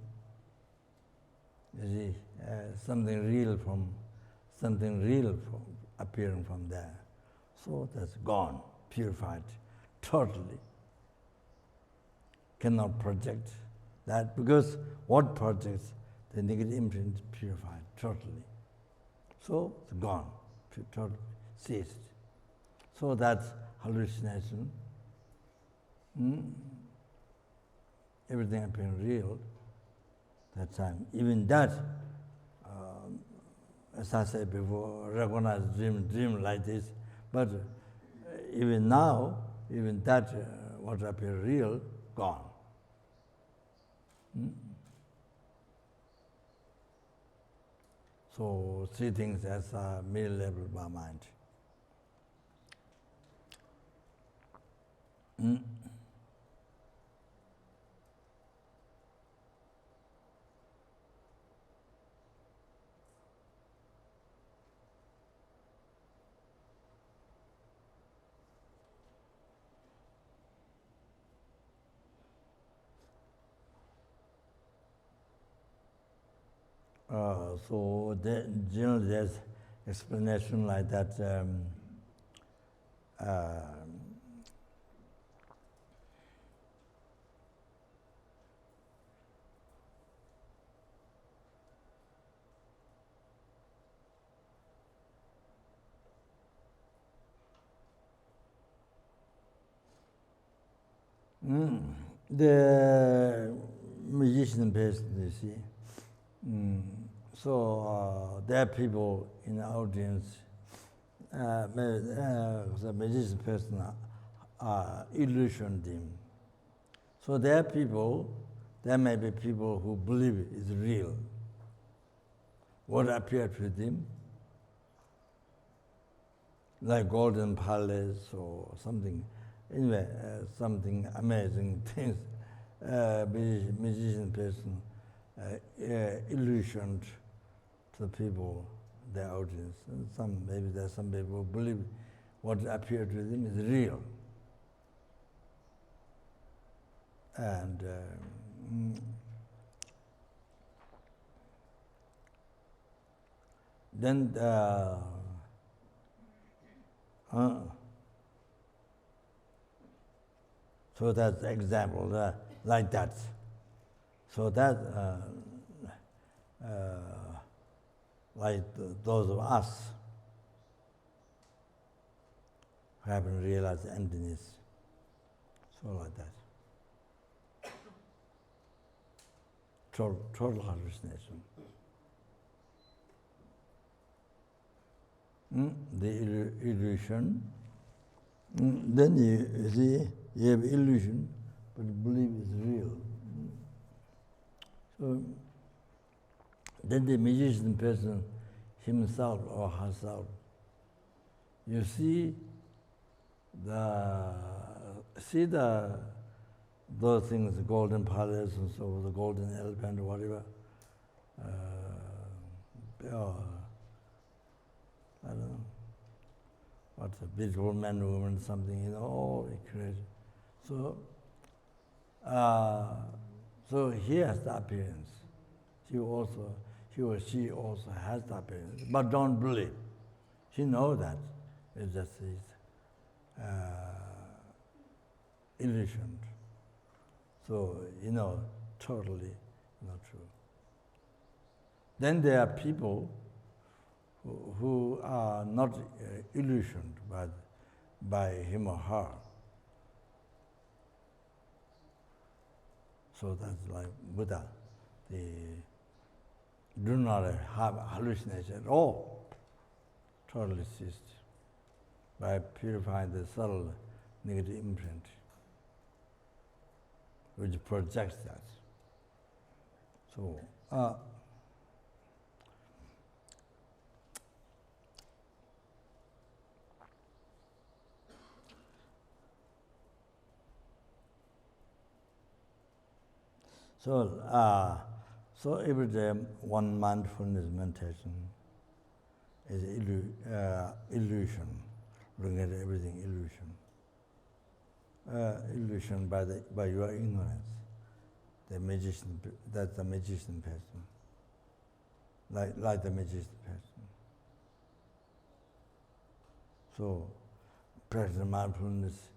You see, something real from appearing from there. So that's gone, purified, totally. Cannot project that, because what projects the negative imprint purified totally. So it's gone, totally ceased. So that's hallucination. Everything appearing real. That time, even that, as I said before, recognize dream like this. But even now, even that, what appears real, gone. So see things as a mere level by mind. So generally there's explanation like that. The musician person, you see. So there are people in the audience, the magician person illusioned him. So there may be people who believe it's real. What appeared to them, like Golden Palace or something, anyway, something amazing things, magician person illusioned to the people, the audience. And maybe there's some people who believe what appeared to them is real. And then so that's example like that. So that like those of us who haven't realized emptiness, so like that. Total hallucination. The illusion. Then you see, you have illusion, but you believe it's real. So then the magician person, himself or herself, you see those things, the golden palace and so, the golden elephant or whatever, what a beautiful man, woman, something, all crazy. So, so he has the appearance. He or she also has the appearance, but don't believe. She knows that it just is illusion. So, totally not true. Then there are people who are not illusioned by him or her. So that's like Buddha. They do not have hallucination at all. Totally ceased by purifying the subtle negative imprint, which projects that. So, so every day one mindfulness meditation is illusion, looking at everything illusion. Illusion by your ignorance. The magician, that's the magician person. Like the magician person. So, practice mindfulness.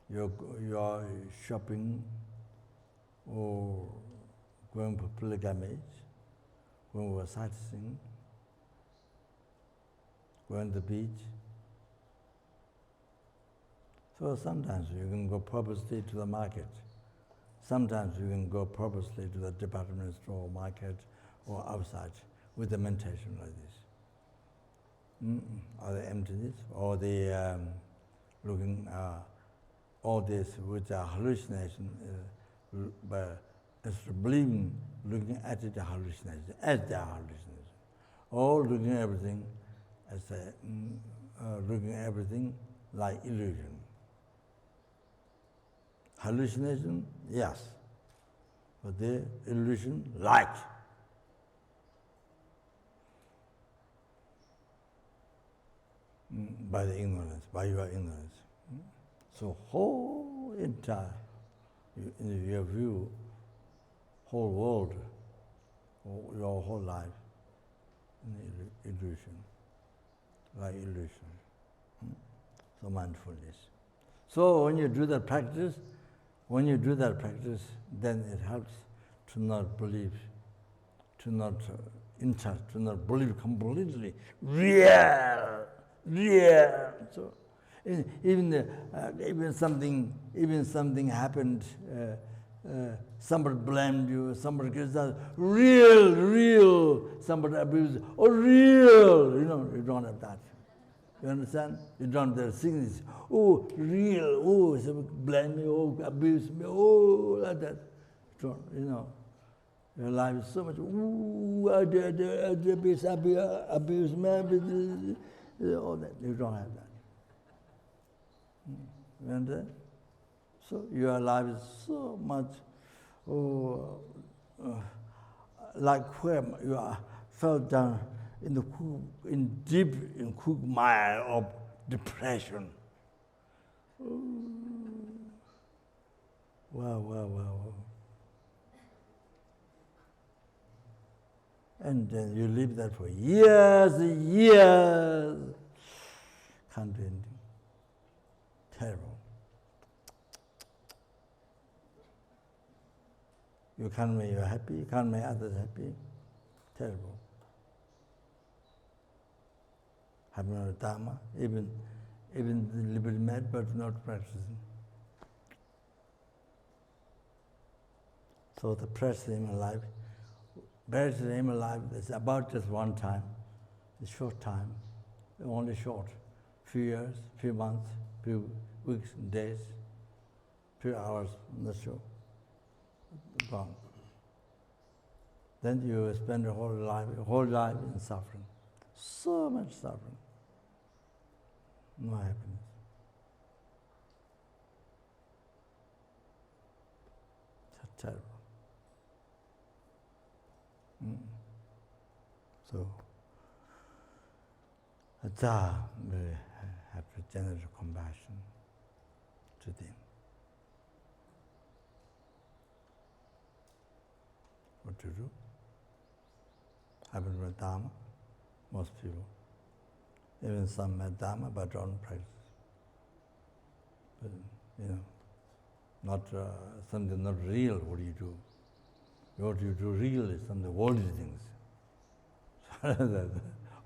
You are shopping or going for pilgrimage, going for sightseeing, going to the beach. So sometimes you can go purposely to the market. Sometimes you can go purposely to the department store, market, or outside with a meditation like this. Or the emptiness, or the looking, all this with a hallucination, but instead of believing, looking at it, the hallucination, as the hallucination. Or looking at everything as looking at everything like illusion. Hallucination, yes, but the illusion, light. By the ignorance, by your ignorance. So whole entire, in your view, whole world, your whole life, illusion, like illusion. So mindfulness. So when you do that practice, then it helps to not believe, to not to not believe completely. Real. So even something happened. Somebody blamed you. Somebody criticized. Real. Somebody abused. Oh, real. You don't have that. You understand? You don't have the sickness. Oh, real. Oh, somebody blame me. Oh, abuse me. Oh, like that. Your life is so much. Ooh, abuse me. All that. You don't have that. You understand? So your life is so much, like where you are fell down in deep quagmire of depression. Wow. And then you live that for years. Can't do anything. Terrible. You can't make you happy, you can't make others happy. Terrible. Have no dharma, even the liberty mad, but not practicing. So the practicing in life, is about just one time, a short time, only short, few years, few months, few weeks, days, few hours, not sure. Gone. Then you spend your whole life in suffering. So much suffering. No happiness. It's terrible. So, to generate compassion to them. What to do? Haven't read Dharma, most people. Even some read Dharma but don't practice. But, not something not real, what do you do? What you do real is something worldly things.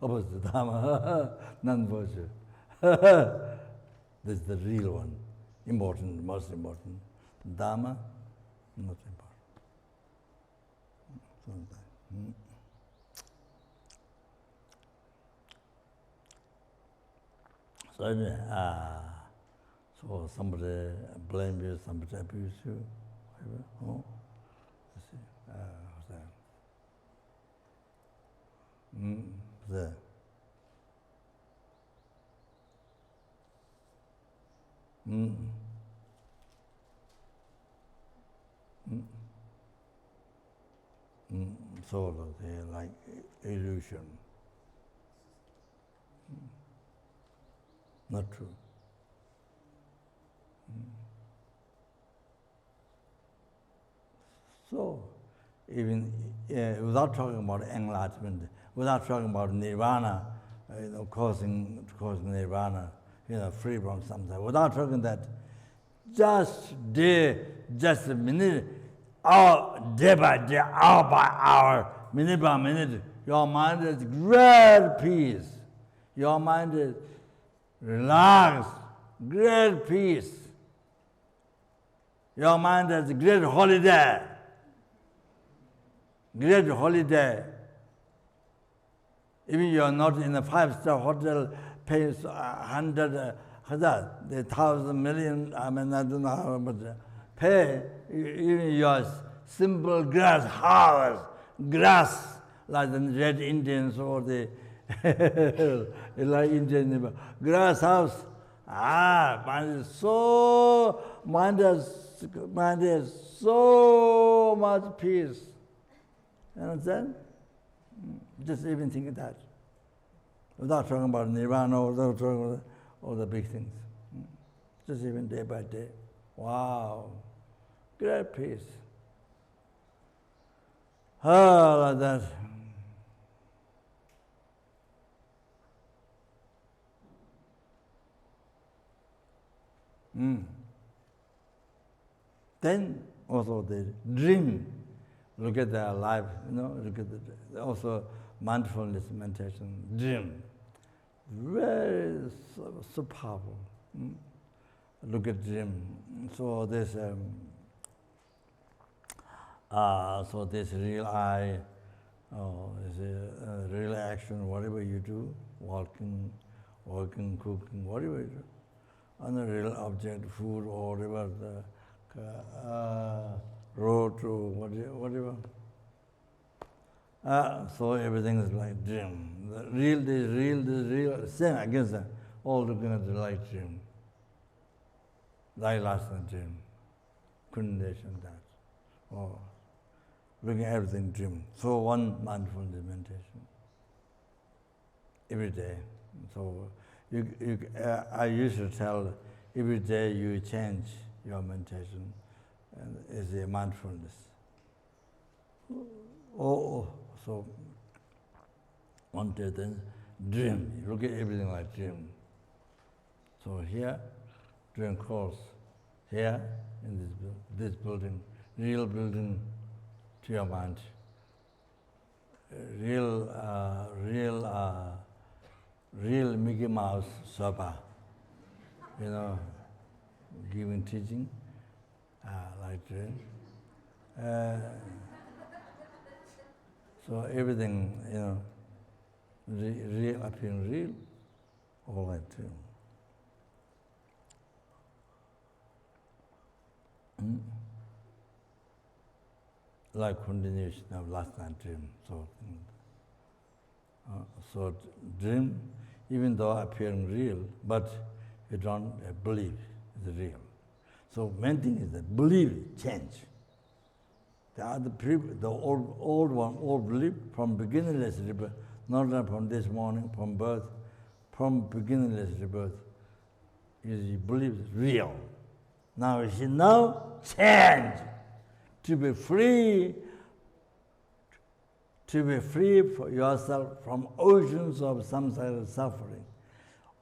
Opposite Dharma, non-virtue. This is the real one, important, most important. Dharma, not important. So anyway, so somebody blame you, somebody abuse you, whatever. Oh, you see, what's that? There. So they like illusion. Not true. So, even without talking about enlightenment, without talking about nirvana, causing nirvana, free from something, without talking that, just a minute, day by day, hour by hour, minute by minute, your mind is great peace. Your mind is relaxed, great peace. Your mind has great holiday. Great holiday. Even you are not in a 5-star hotel, pays 100, 1,000 million, I don't know how much, pay even your simple grass house, grass, like the red Indians or the like Indian grass house. Mind is so much peace. You understand? Just even think of that. Without talking about nirvana, without talking about all the big things. Just even day by day. Wow. Great peace. Like that. Then also the dream. Look at their life, look at also mindfulness meditation, dream. Very so powerful. Look at dream. So this real eye, is a real action, whatever you do, walking, cooking, whatever you do, on a real object, food or whatever, the road to whatever. So everything is like dream. The real, same against that, all looking at the like dream. Like last night dream. Couldn't that. Oh, looking at everything dream. So one mindfulness meditation. Every day. So I used to tell every day you change your meditation. And is a mindfulness. So one day then dream. You look at everything like dream. So here, dream calls. Here in this building, real building to your mind. Real Mickey Mouse sopa. Giving teaching. Like dream. So everything, real appearing real, all like dream. Like continuation of last night dream. So dream, even though appearing real, but you don't believe it's real. So main thing is that belief change. The old belief from beginningless rebirth, not from this morning, from birth, from beginningless rebirth. You believe it's real. Now you see no change. To be free for yourself from oceans of samsara suffering.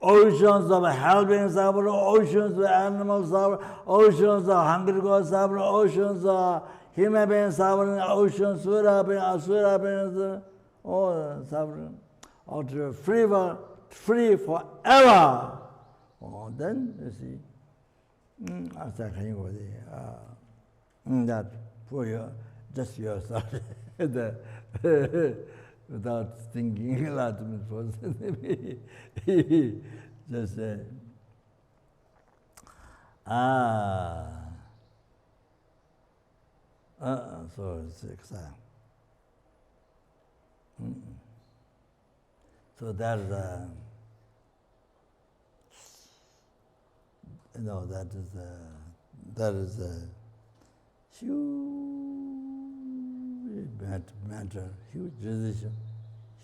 Oceans of helping suffering, oceans of animal suffering, oceans of hungry God suffering, oceans of human being suffering, oceans of sura being, asura being, all suffering. Or to be free forever. Oh, then you see, that for just yourself, without thinking enlightenment person, just say, so it's exam. So that is that is a huge matter, huge decision,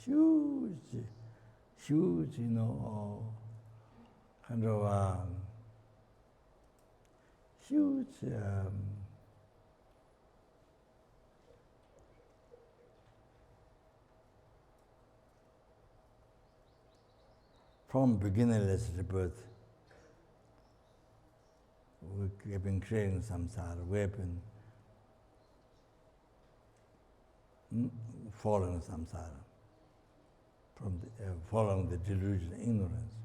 huge, kind of huge from beginningless rebirth. We have been creating samsara, we have been following samsara, from following the delusion, ignorance.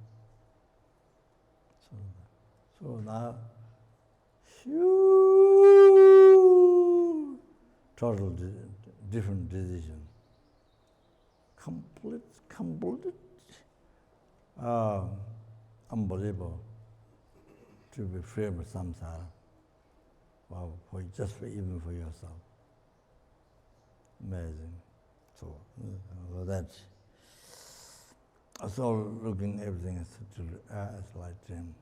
So now, huge, total different decision. Complete, unbelievable. To be free of samsara, wow, even for yourself. Amazing. So that's all looking everything as like dream.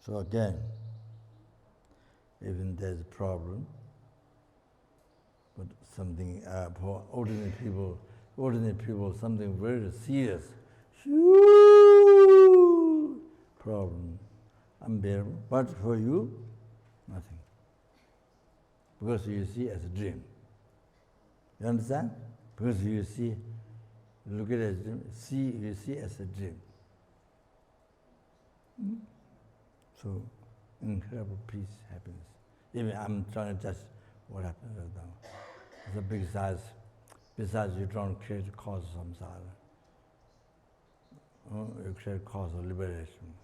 So again, even there's a problem, but something for ordinary people, something very serious, huge problem, unbearable. But for you, nothing, because you see as a dream. You understand? Because you see, look at it as a dream. You see as a dream. So incredible peace, happiness. Even I'm trying to judge what happened right now. So besides you don't create cause of samsara. You create cause of liberation.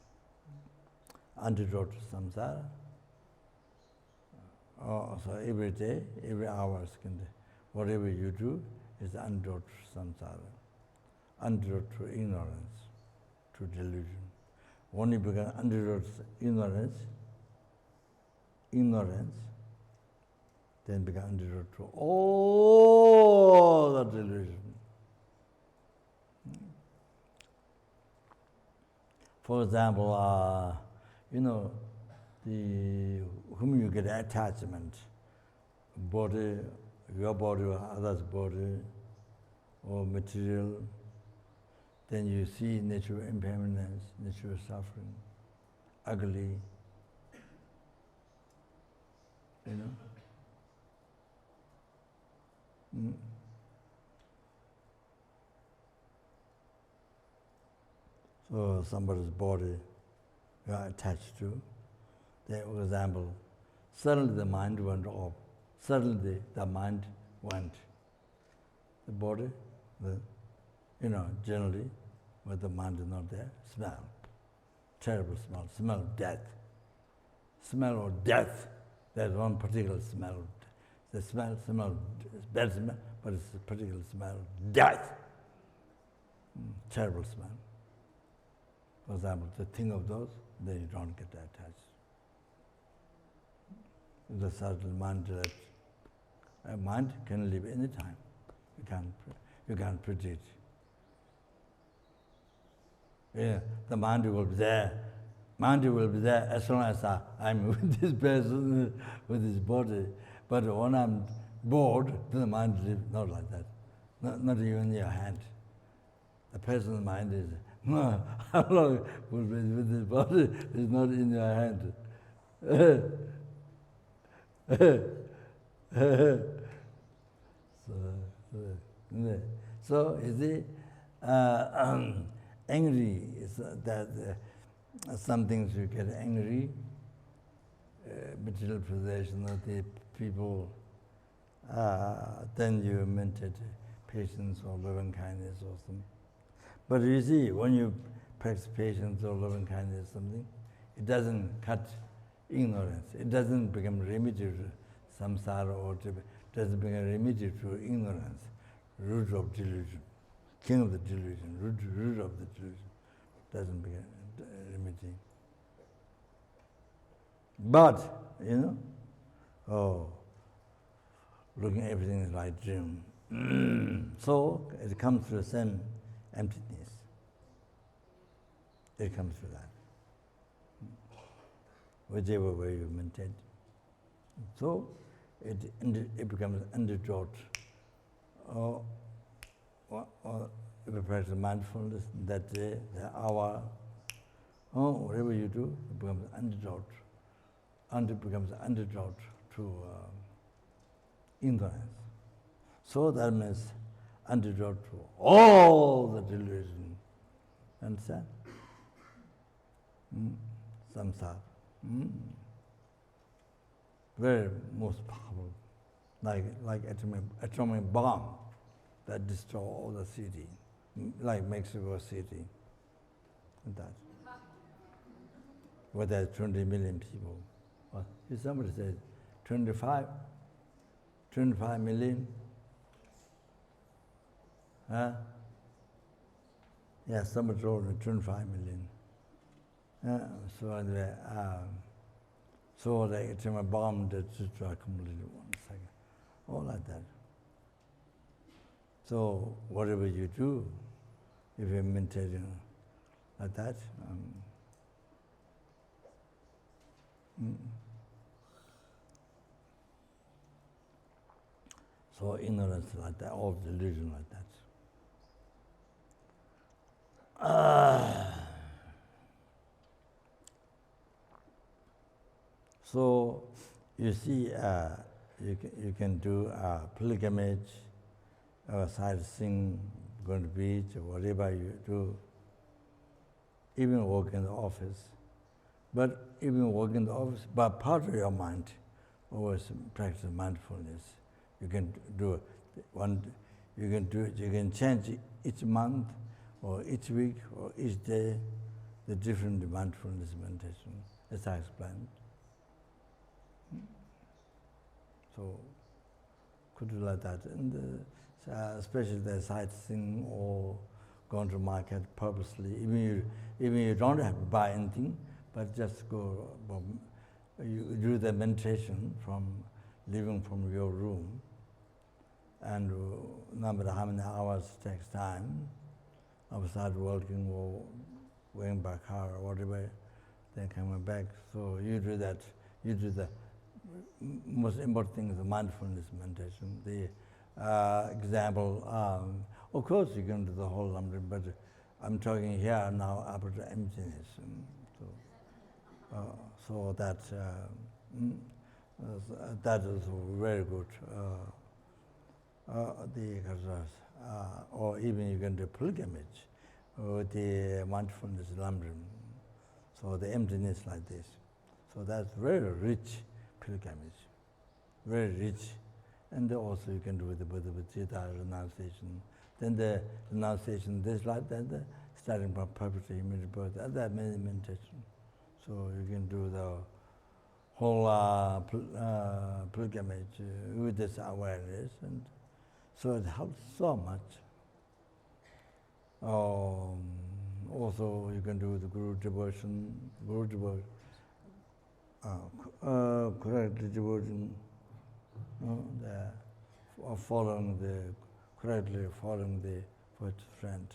Antidote to samsara. So every day, every hour, whatever you do is the antidote to samsara. Antidote to ignorance, to delusion. When you become antidote to ignorance, then become antidote to all the delusion. For example, whom you get attachment, body, your body or others' body, or material, then you see natural impermanence, natural suffering, ugly, So somebody's body you are attached to. Then, for example, suddenly the mind went off. Suddenly the mind went. The body, generally, when the mind is not there, smell. Terrible smell of death. Smell of death. There's one particular smell. The smell, bad smell, but it's a particular smell of death. Terrible smell. For example, to think of those, then you don't get attached. The certain mind that a mind can live any time. You can't predict. Yeah, the mind will be there. Mind will be there as long as I'm with this person, with this body. But when I'm bored, the mind is not like that. Not even in your hand. The person's mind is, no, how long will be with this body is not in your hand. So you see, angry is that some things you get angry, material possession of the people, then you meditate patience or loving kindness or something. But you see, when you practice patience or loving kindness or something, it doesn't cut ignorance. It doesn't become remedy to samsara or doesn't become remedy to ignorance, root of delusion, king of the delusion, root of the delusion, doesn't become remedy. But, looking at everything is like dream. So it comes to the same emptiness. It comes to that. Whichever way you maintain. So it becomes underdog. Or if you practice mindfulness that day, the hour, whatever you do, it becomes underdog. And it becomes underdog to ignorance. So that means antidote to all the delusion. Understand? Samsara. Very most powerful. Like atomic bomb that destroy all the city, like Mexico City. And that. Where there's 20 million people. Somebody said 25 million. Huh? Yeah, somebody told me 25 million. So anyway, so the atomic bomb that destroy completely 1 second. All like that. So whatever you do, if you're meditating like that, so ignorance like that, all delusion like that. So you see, you can do pilgrimage, sightseeing, going to the beach, or whatever you do, even work in the office. But even work in the office, but part of your mind, always practice mindfulness. You can do you can change each month, or each week, or each day, the different mindfulness meditation, as I explained. So, could do like that. And especially the sightseeing or going to market purposely, even you don't have to buy anything, but just go, you do the meditation from leaving from your room, and no matter how many hours it takes time, outside working or going by car or whatever, then coming back. So you do that. You do the most important thing is the mindfulness meditation. The example, of course you can do the whole number, but I'm talking here now about the emptiness. So that that is very good. Or even you can do pilgrimage with the mindfulness lambrim. So the emptiness like this. So that's very rich pilgrimage, very rich. And also you can do with the Buddha Vajita renunciation. Then the renunciation, this like that, starting from perpetual immediate birth, that meditation. So you can do the whole pilgrimage with this awareness, and so it helps so much. Also, you can do the Guru devotion, correct devotion, correctly following the first friend.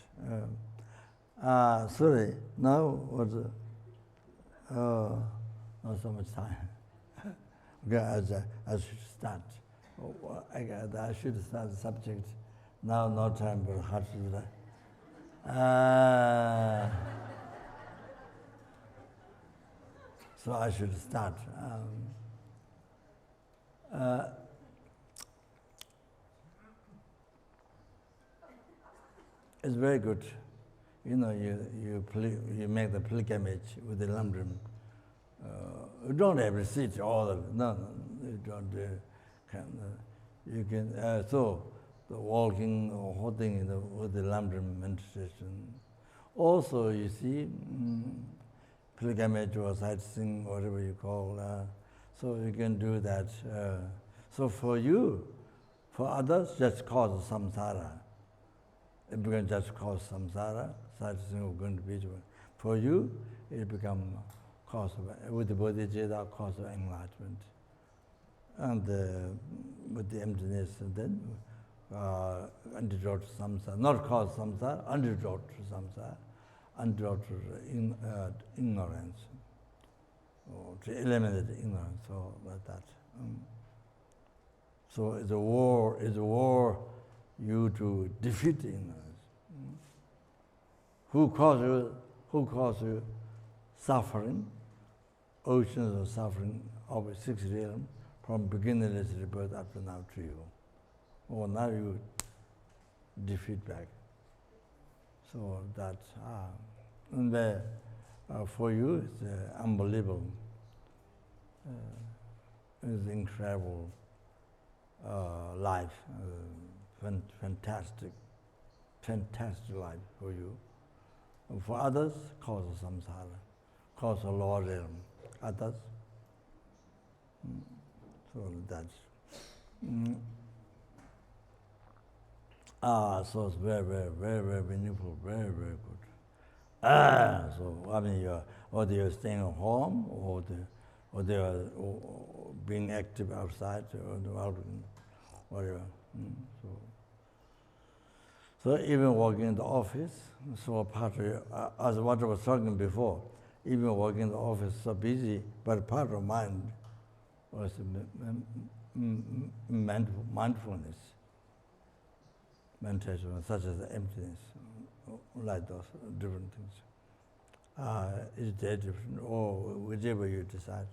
Sorry, now what's not so much time. Okay, I should start. I should start the subject. Now, no time, but how to do that. So I should start. It's very good. You know, you make the pilgrimage with the Lamrim. You don't have to sit all of it. No, you don't. You can so the walking or holding with the Lamrim meditation. Also, you see, pilgrimage or sightseeing, whatever you call. So you can do that. So for you, for others, just cause samsara. It becomes just cause samsara, sightseeing or going to beach. For you, it becomes cause of, with the bodhicitta, cause of enlightenment. And with the emptiness, and then antidote to samsara, not cause samsara, antidote to samsara, antidote to ignorance, or to eliminate ignorance, so like that. So it's a war you to defeat ignorance. Who caused you suffering, oceans of suffering of a six realm, from beginningless rebirth up to now to you. Well, now you defeat back. So that's, and for you, it's unbelievable. It's incredible life, fantastic life for you. And for others, cause of samsara, cause of lower realm. Others, so that's. So it's very, very, very, very meaningful, very, very good. So I mean, whether you're staying at home or they are being active outside or out, whatever. So even working in the office, so part of, as what I was talking before, even working in the office so busy, but part of mind was mindfulness, meditation, such as emptiness, like those different things. Is there different, or whichever you decide.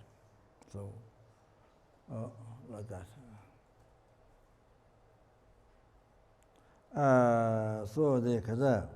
So, like that. So the kaza.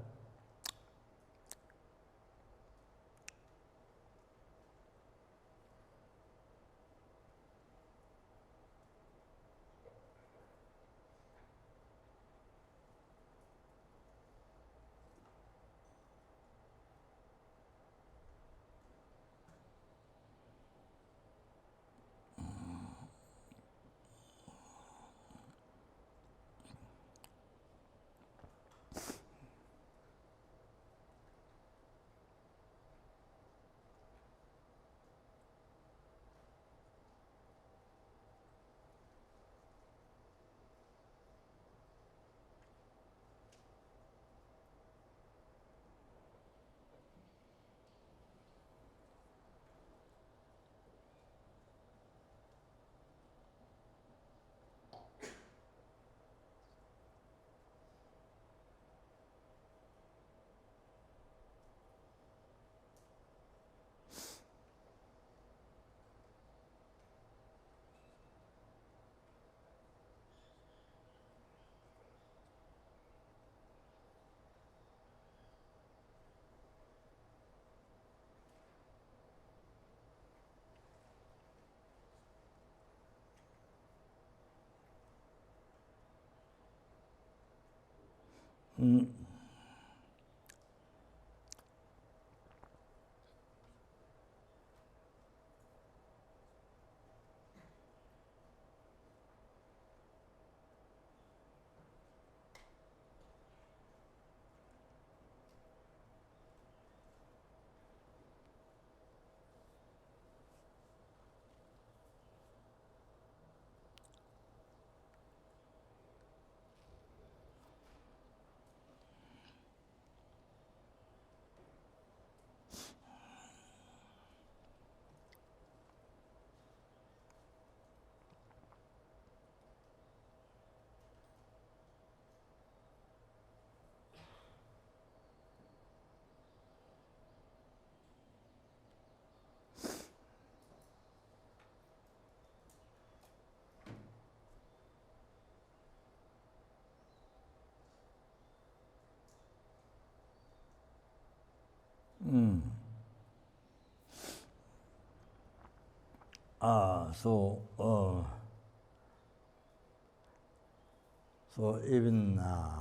So even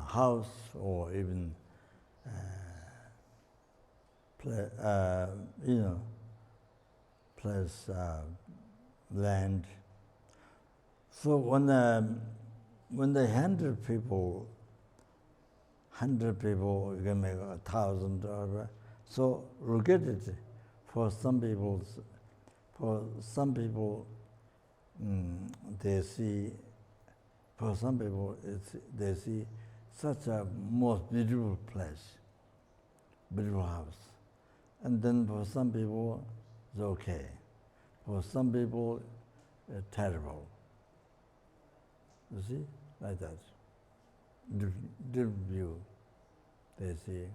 house or even place, land. So when the 100 people, you can make 1,000 or so look at it. For some people, they see. For some people, they see such a most beautiful place, beautiful house, and then for some people, it's okay. For some people, terrible. You see, like that. Different view, they see.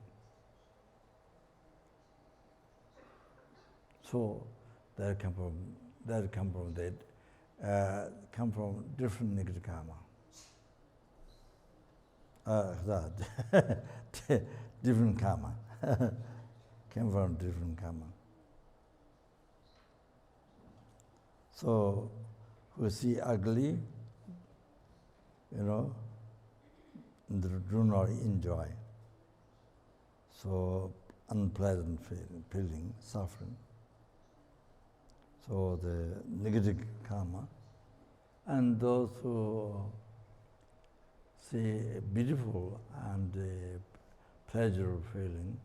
So that come from different negative karma. Different karma. Came from different karma. So who see ugly, do not enjoy. So unpleasant feeling, suffering. So the negative karma. And those who see beautiful and pleasurable feeling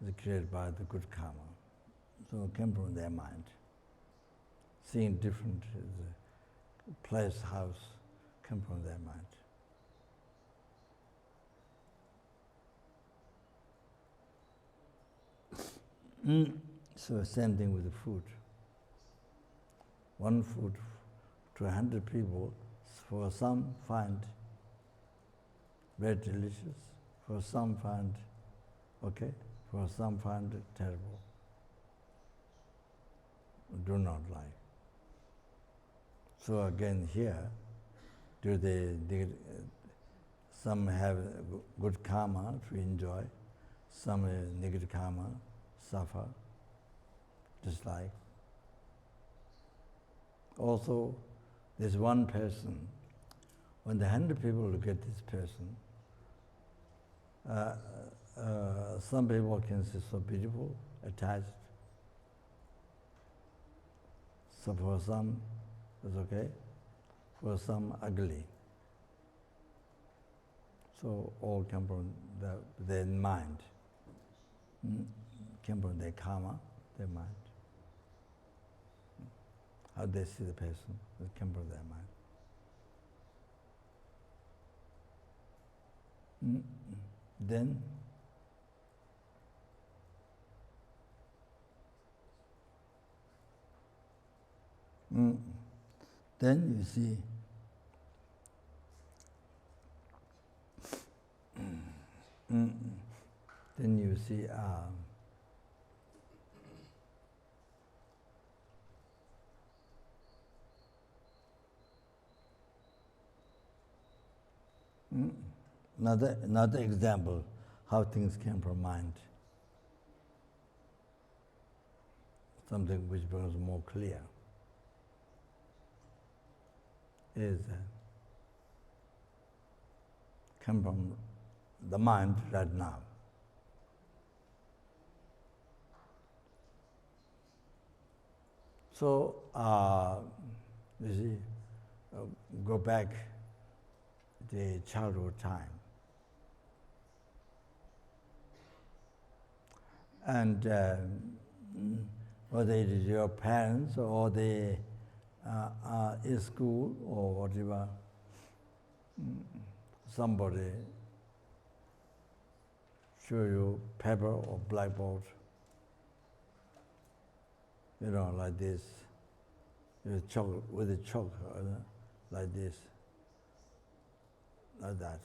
is created by the good karma. So it came from their mind. Seeing different place, house, come from their mind. So same thing with the food. One food to 100 people, for some find very delicious, for some find okay, for some find terrible, do not like. So again here, some have good karma to enjoy, some negative karma suffer, dislike. Also, there's one person, when the 100 people look at this person, some people can see so beautiful, attached. So for some, it's okay. For some, ugly. So all come from their mind. Came from their karma, their mind. How they see the person, it came from their mind. Then you see another example how things came from mind. Something which becomes more clear is come from the mind right now. So you see, go back the childhood time. And whether it is your parents or they in school or whatever, somebody show you paper or blackboard, like this, with a chalk, like this, like that.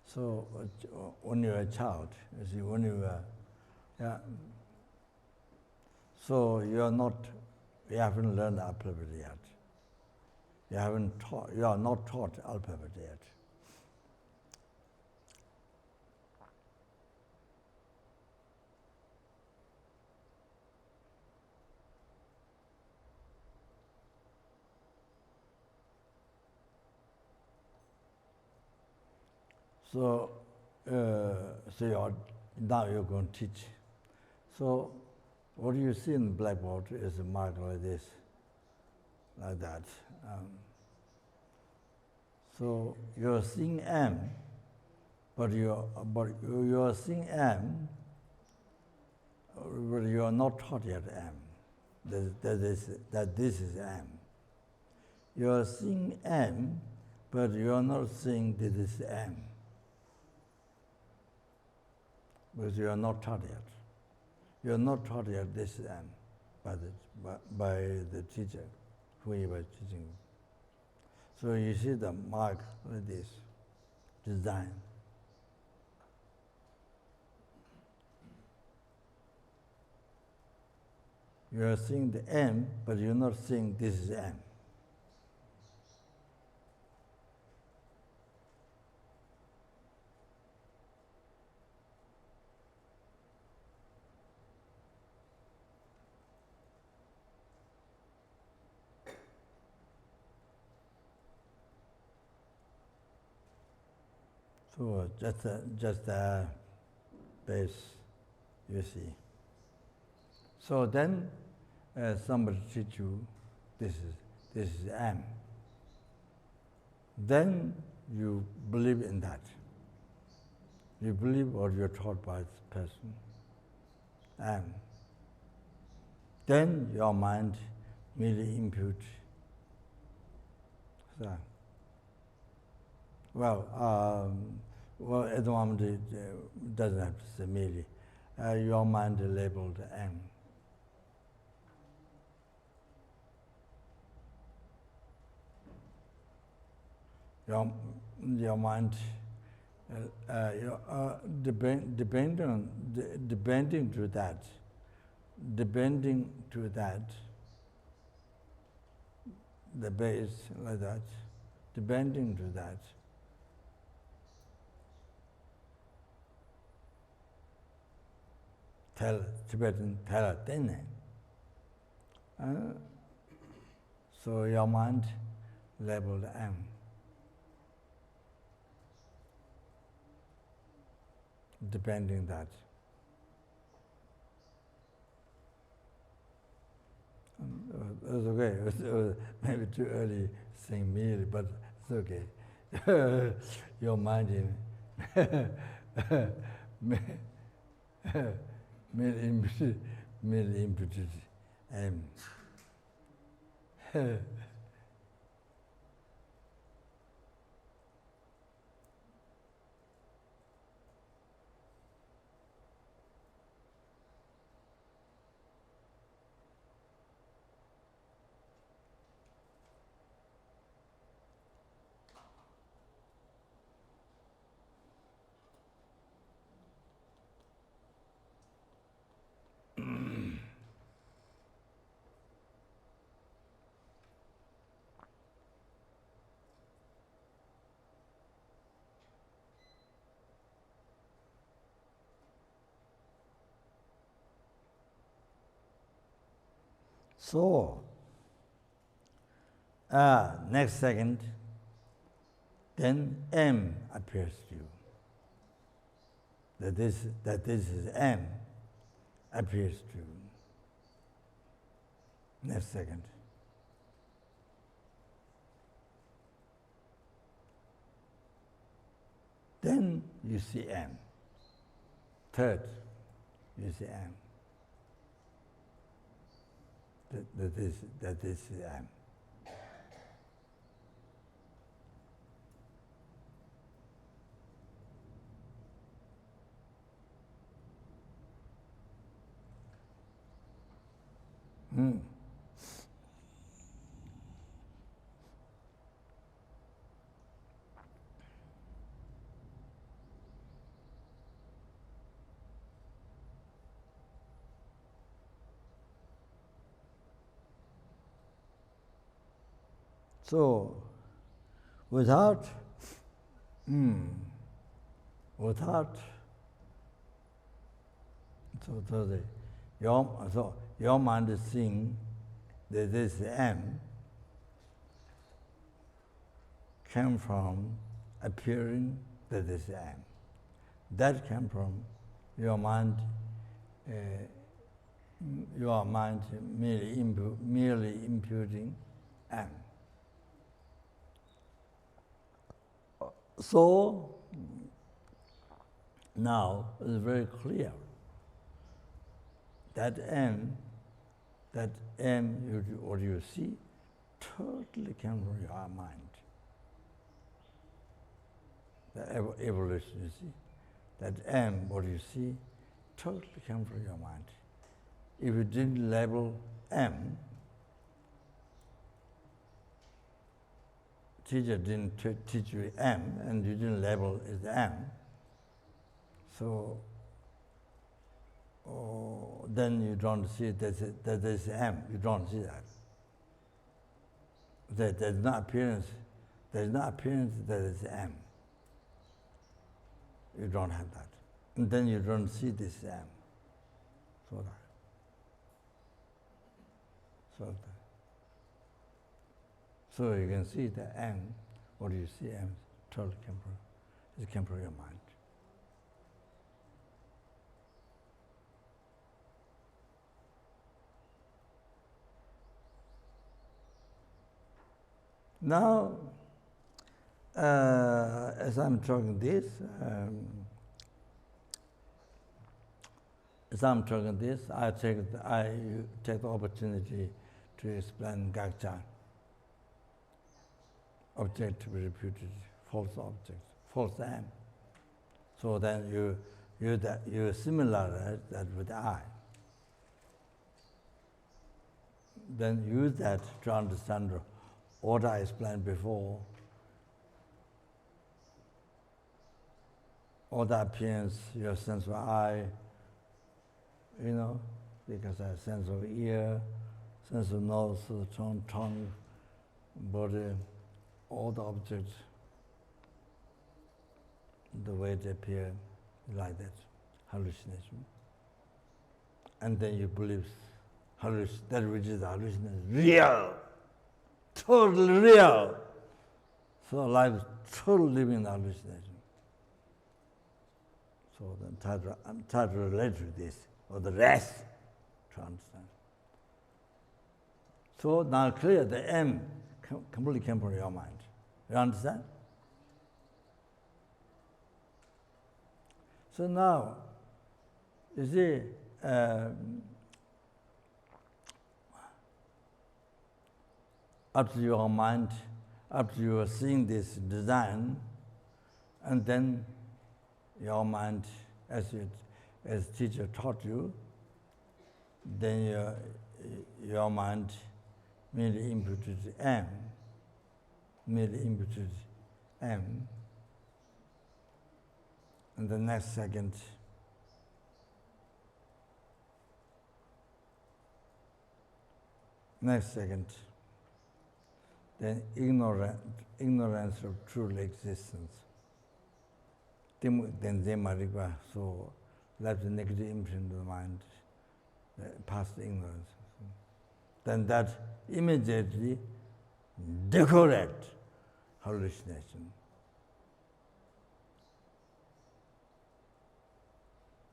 So when you're a child, you see, when you are, so you haven't learned alphabet yet. You are not taught alphabet yet. So, now you're going to teach. So, what you see in the blackboard is a mark like this, like that. So you're seeing M, but you're seeing M, but you are not taught yet M. That this is M. You are seeing M, but you are not seeing this is M. Because you are not taught yet. You are not taught yet this is M by the teacher who you were teaching. So you see the mark like this, design. You are seeing the M, but you're not seeing this is M. So just a base, you see. So then somebody teach you this is M. Then you believe in that. You believe what you're taught by this person. M. Then your mind merely impute. So, well, at the moment it doesn't have to say merely. Your mind is labeled M. Your mind, depending to that, the base like that, depending to that, Tibetan tell tene. So your mind labeled M. Depending that. It's okay. It maybe too early saying merely, but it's okay. Your mind in merely imputed M. So, next second, then M appears to you. That this is M appears to you. Next second. Then you see M. Third, you see M. That is M. So, without your mind is seeing that this M came from appearing that is M. That came from your mind, merely imputing M. So now it's very clear that M, what you see, totally came from your mind. The evolution, you see, that M, what you see, totally came from your mind. If you didn't label M, teacher didn't teach you M, and you didn't label it M, so then you don't see that there's M. You don't see that. There's no appearance. There's no appearance that is M. You don't have that, and then you don't see this M. So you can see the M. What you see M totally came from your mind. Now, as I'm talking this, I take the opportunity to explain Gakcha, object to be reputed, false object, false M. So then you similarize that with I. Then use that to understand what I explained before. All the appearance, your sense of eye, because I have sense of ear, sense of nose, tongue, body, all the objects, the way they appear, like that, hallucination. And then you believe that which is hallucination, real, totally real. So life is totally living hallucination. So then try to relate to this, or the rest, to understand. So now clear, the M completely came from your mind. You understand? So now, you see, after your mind, after you are seeing this design, and then your mind, as teacher taught you, then your mind merely imputed M, and the next second, then ignorance of true existence. Then they might go, so left the negative imprint of the mind, past ignorance. Then that immediately decorate hallucination.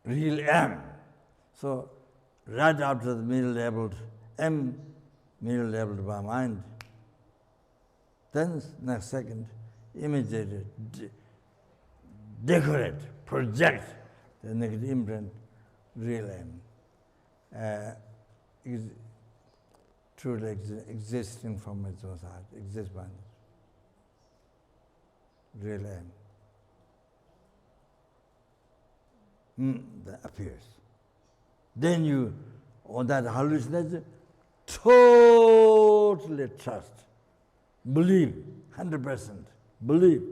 Real M. So right after the middle labeled M, middle labeled by mind, then next second, immediately decorate, project the negative imprint, real M. Is truly existing from its own side, exists by real M. That appears. Then you, on that hallucination, totally trust, believe, 100%, believe.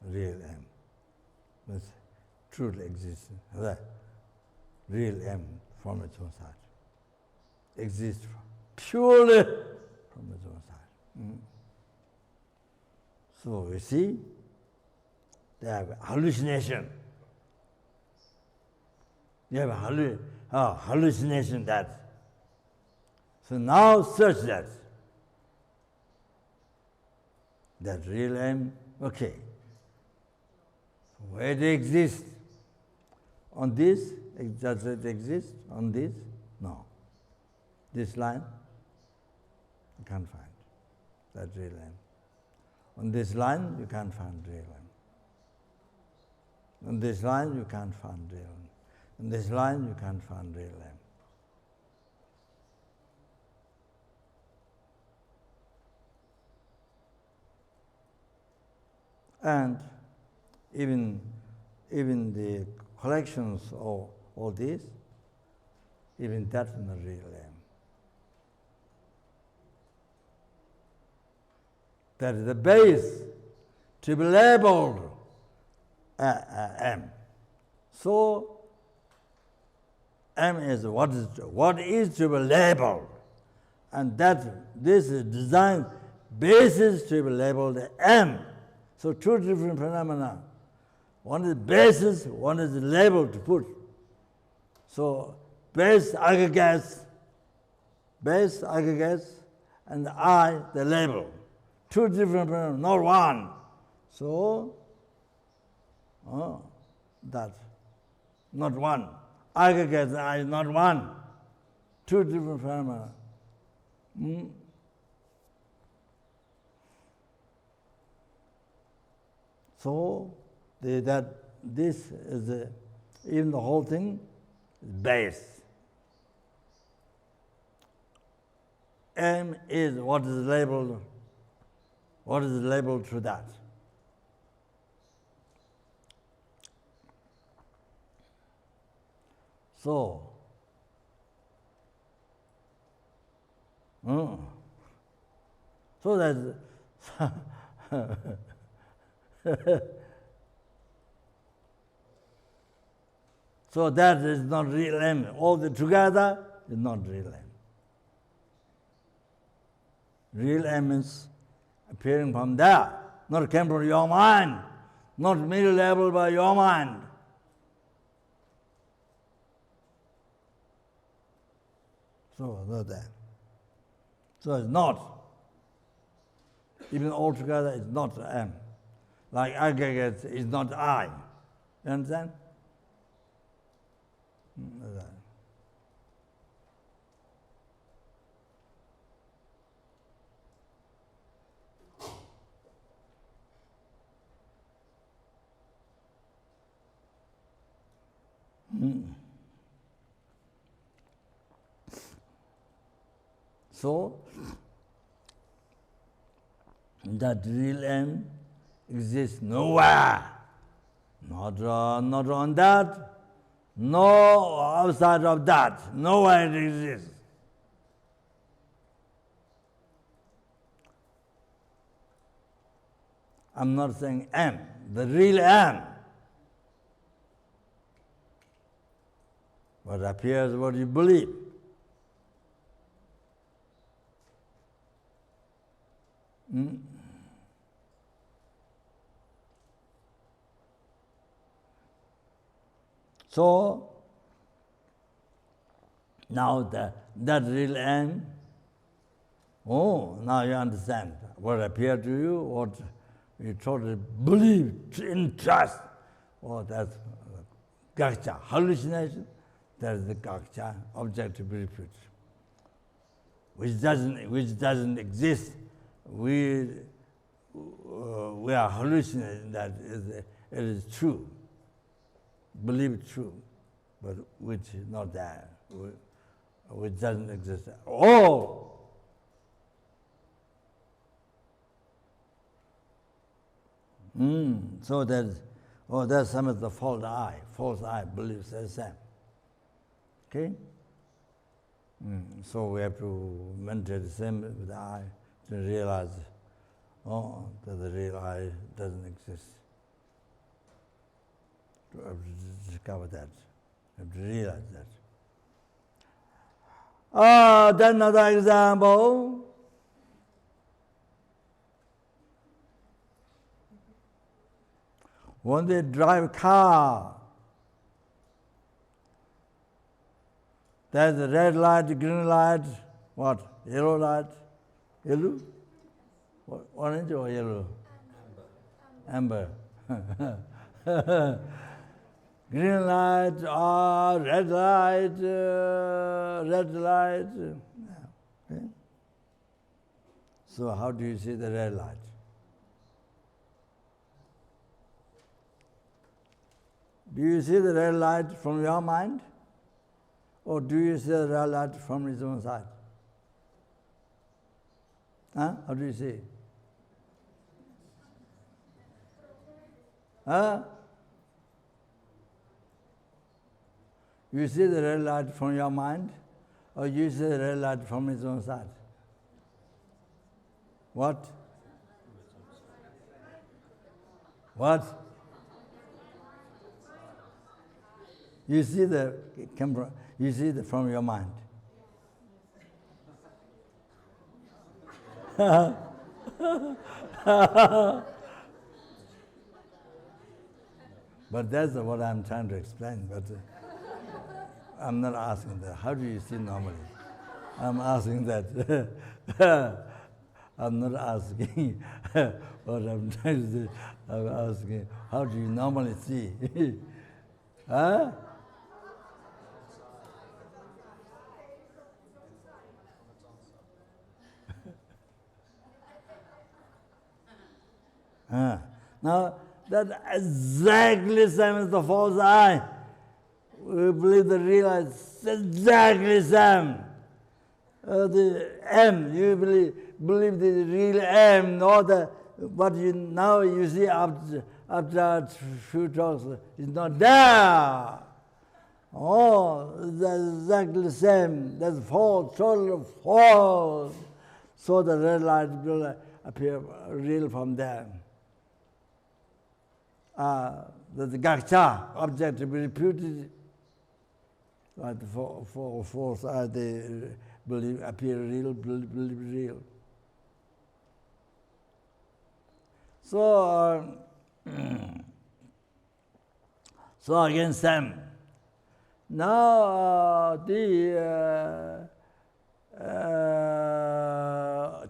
Real M. That's truly existing. That real M from its own side. Exists purely from its own side. So you see, they have hallucination. You have hallucination that. So now search that. That real M, okay. Where it exists? On this, does it exist? On this? No. This line, you can't find that real M. On this line, you can't find real M. On this line, you can't find real M. On this line, you can't find real M. And even the collections of all this, even that's not real M. That is the base to be labeled M. So M is what is to be labeled, and this is design basis to be labeled M. So two different phenomena. One is basis, one is label to put. So base aggregates, and I, the label. Two different phenomena, not one. So, that, not one. Aggregates, I, not one. Two different phenomena. So, this is even the whole thing is base. M is what is labeled to that. So, so that so that is not real M. All the together is not real M. Real M is appearing from there, not came from your mind, not merely labeled by your mind. So, not that. So it's not. Even altogether, it's not M. Like aggregate is not I. You understand? So, that real M exists nowhere, not on that, no outside of that, nowhere it exists. I'm not saying M, the real M. What appears, what you believe. So, now that real M, now you understand what appeared to you, what you totally believe, in trust. That's gaksha, hallucination. That is the gaksha, objective repute, which doesn't exist. We are hallucinating that it is true, believe it's true, but which is not there, which doesn't exist. So that's some of the false eye believes the same. Okay? So we have to maintain the same with the eye to realize, that the real eye doesn't exist. To have to discover that, have to realize that. Then another example. When they drive car, there's a red light, green light, what? Yellow light? Yellow? Orange or yellow? Amber. Amber. Green light, red light, red light. Okay. So how do you see the red light? Do you see the red light from your mind? Or do you see the red light from his own side? Huh? How do you see? Huh? You see the red light from your mind? Or you see the red light from his own side? What? What? You see the camera, you see the from your mind. But that's what I'm trying to explain. But I'm not asking that. How do you see normally? I'm asking that. I'm not asking what I'm trying to say. I'm asking, how do you normally see? Huh? Now, that exactly same as the false eye. We believe the real eye is exactly same. The M, you believe the real M, not the, what you now you see after a few talks is not there. Oh, that's exactly the same. That's false, totally false. So the red light will appear real from there. The gaksha, object to be reputed, like for false eye, they believe appear real, believe real. So, so again, same. Now the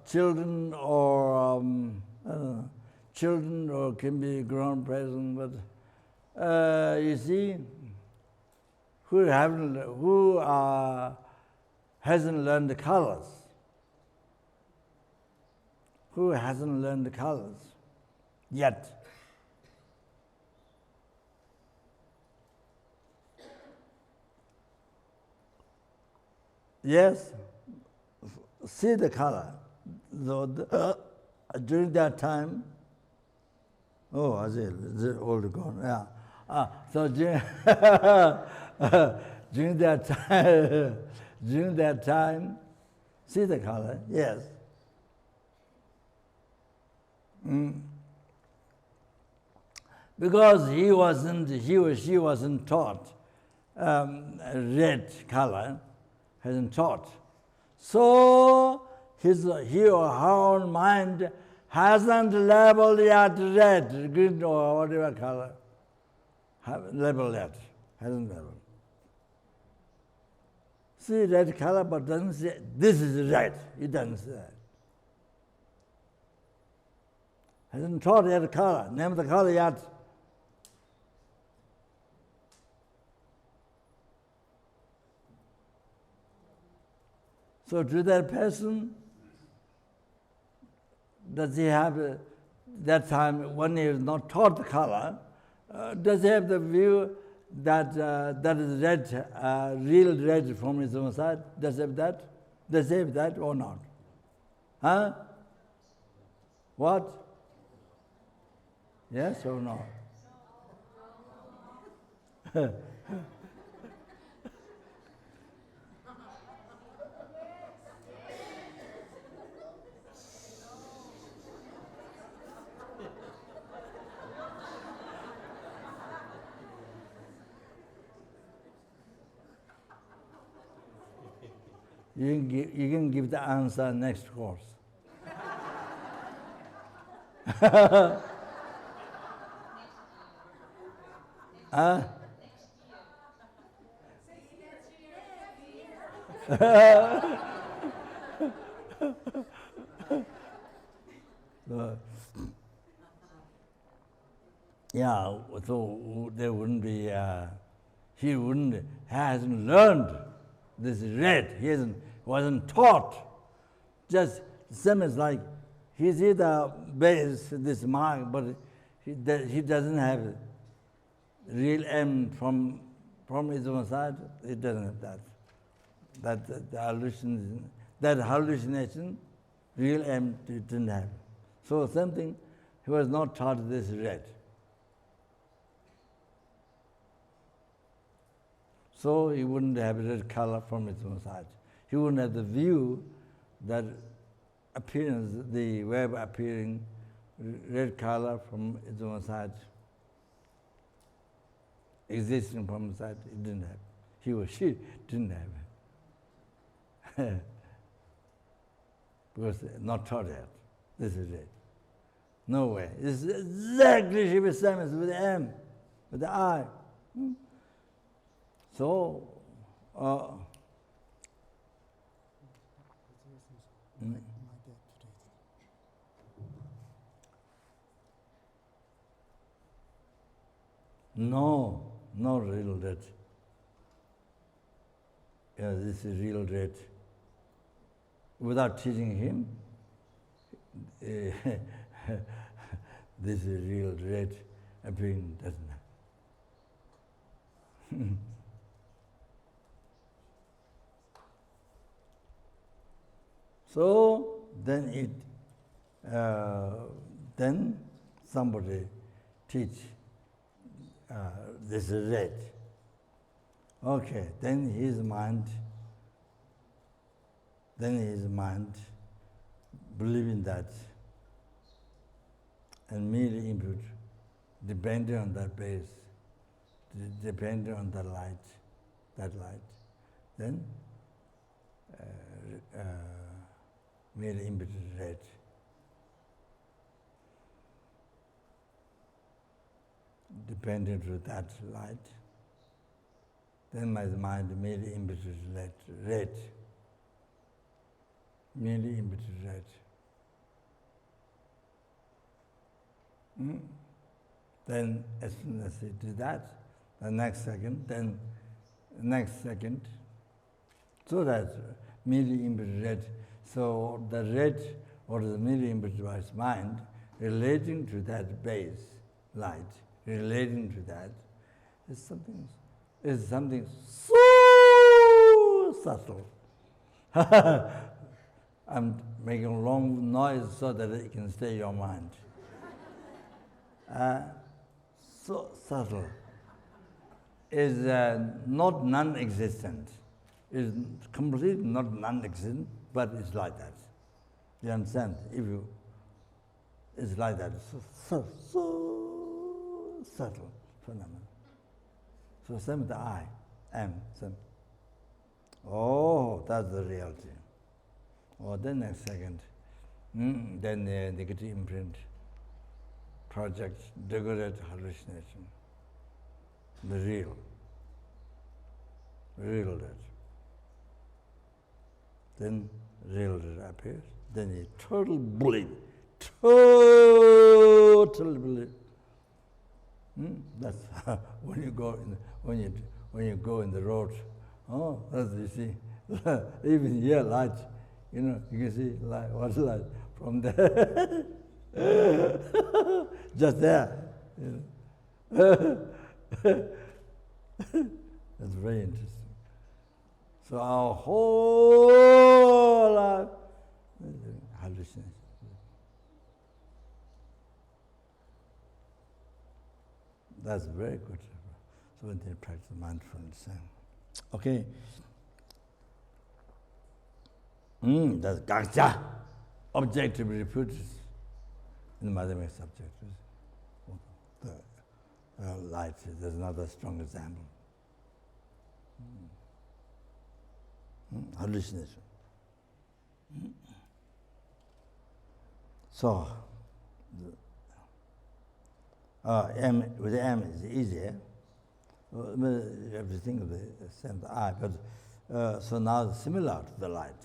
children or children or can be grown person, but you see, who hasn't learned the colors? Who hasn't learned the colors yet? Yes, see the color. During that time, oh, Azil, old gone. Yeah. So during, during that time, during that time, see the color. Yes. Because he or she wasn't taught red color, hasn't taught. So he or her own mind hasn't labeled yet red, green, or whatever color. Labeled yet, hasn't labeled. See red color, but doesn't say this is red. It doesn't say that. Hasn't taught yet color, name the color yet. So to that person, does he have, that time when he is not taught the color, does he have the view that that is red, real red from his own side? Does he have that? Does he have that or not? Huh? What? Yes or no? You can give the answer next course. So, yeah, so there wouldn't be, he hasn't learned this red, wasn't taught. Just the same as like, he see the base, this mark, but he doesn't have real M from his own side, he doesn't have that. That hallucination, real M didn't have. So same thing, he was not taught this red. So he wouldn't have red color from his own side. He wouldn't have the view that appearance, the web appearing red color from its own side, existing from the side, he didn't have. He or she didn't have it. Because not taught yet. This is it. No way. It's exactly the same as with the M, with the I. So, no real red. Yeah, this is real red. Without teaching him, this is real red appearing doesn't have. So then then somebody teach this is red. Okay, then his mind believing that and merely input, depending on that base, depending on that light, then merely input is red. Depending on that light, then my mind merely input is red. Merely input is red. Then as soon as he did that, the next second, so that merely input red. So the red or the merely input device mind relating to that base light, relating to that is something so subtle. I'm making a long noise so that it can stay in your mind. So subtle is not non-existent. Is completely not non-existent, but it's like that. You understand? It's like that. So subtle phenomenon. So same with the I am. Same. Oh, that's the reality. Or the next second, then the negative imprint project, degraded hallucination. The real that. Then real that appears. Then a total belief. That's when you go in the road. Oh, as you see, even here light. You can see light. What's light from there? Just there. That's very interesting. So our whole life is hallucination. That's very good. So when they practice mindfulness. Okay. That's gangsta. Objective refuges in the mathematics subject. The light, there's another strong example. Hallucination. So, with M is easier. You have to think of the same I, but so now it's similar to the light.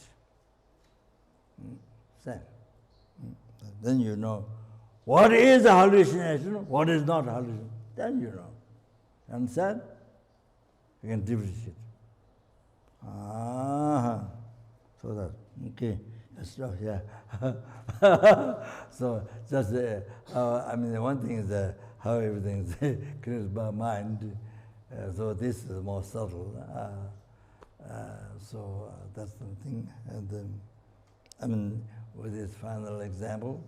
Same. Then you know what is a hallucination, what is not hallucination. Then you know. Understand? You can differentiate. So that, okay. So, yeah. So just, I mean, one thing is how everything is created by mind. So this is more subtle. So that's the thing. And I mean, with this final example,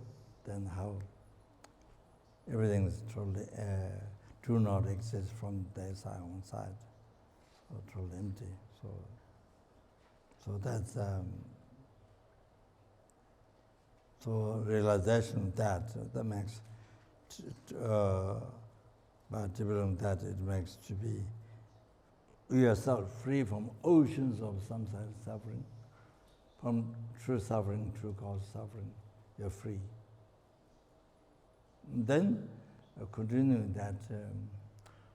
then how everything is totally do not exist from their side on side, so totally empty. So that's so realization that makes by developing that it makes to be yourself free from oceans of samsara suffering, from true suffering, true cause suffering. You're free. Then continuing that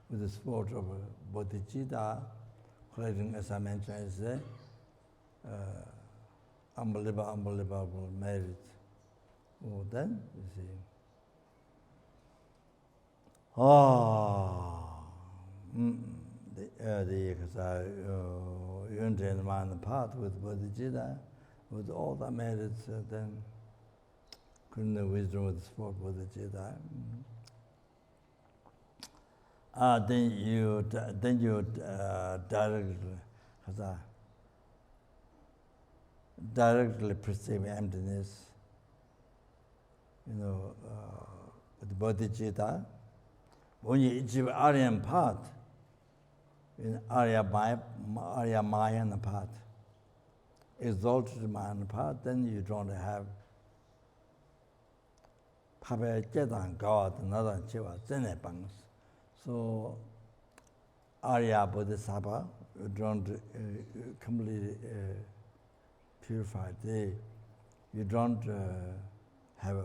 with the sport of bodhicitta, collecting, as I mentioned, is unbelievable merit. Oh, then you see. You enter the mind path with bodhicitta, with all the merits, then the wisdom with sport bodhicitta. Then you directly perceive emptiness. With bodhicitta, when you achieve Aryan path, in Arya Mayan path, exalted Mayan path, then you don't have Pabaya Chetan God, another Chiva, Zenepangs. So Arya Bodhisattva, you don't completely purified. You don't have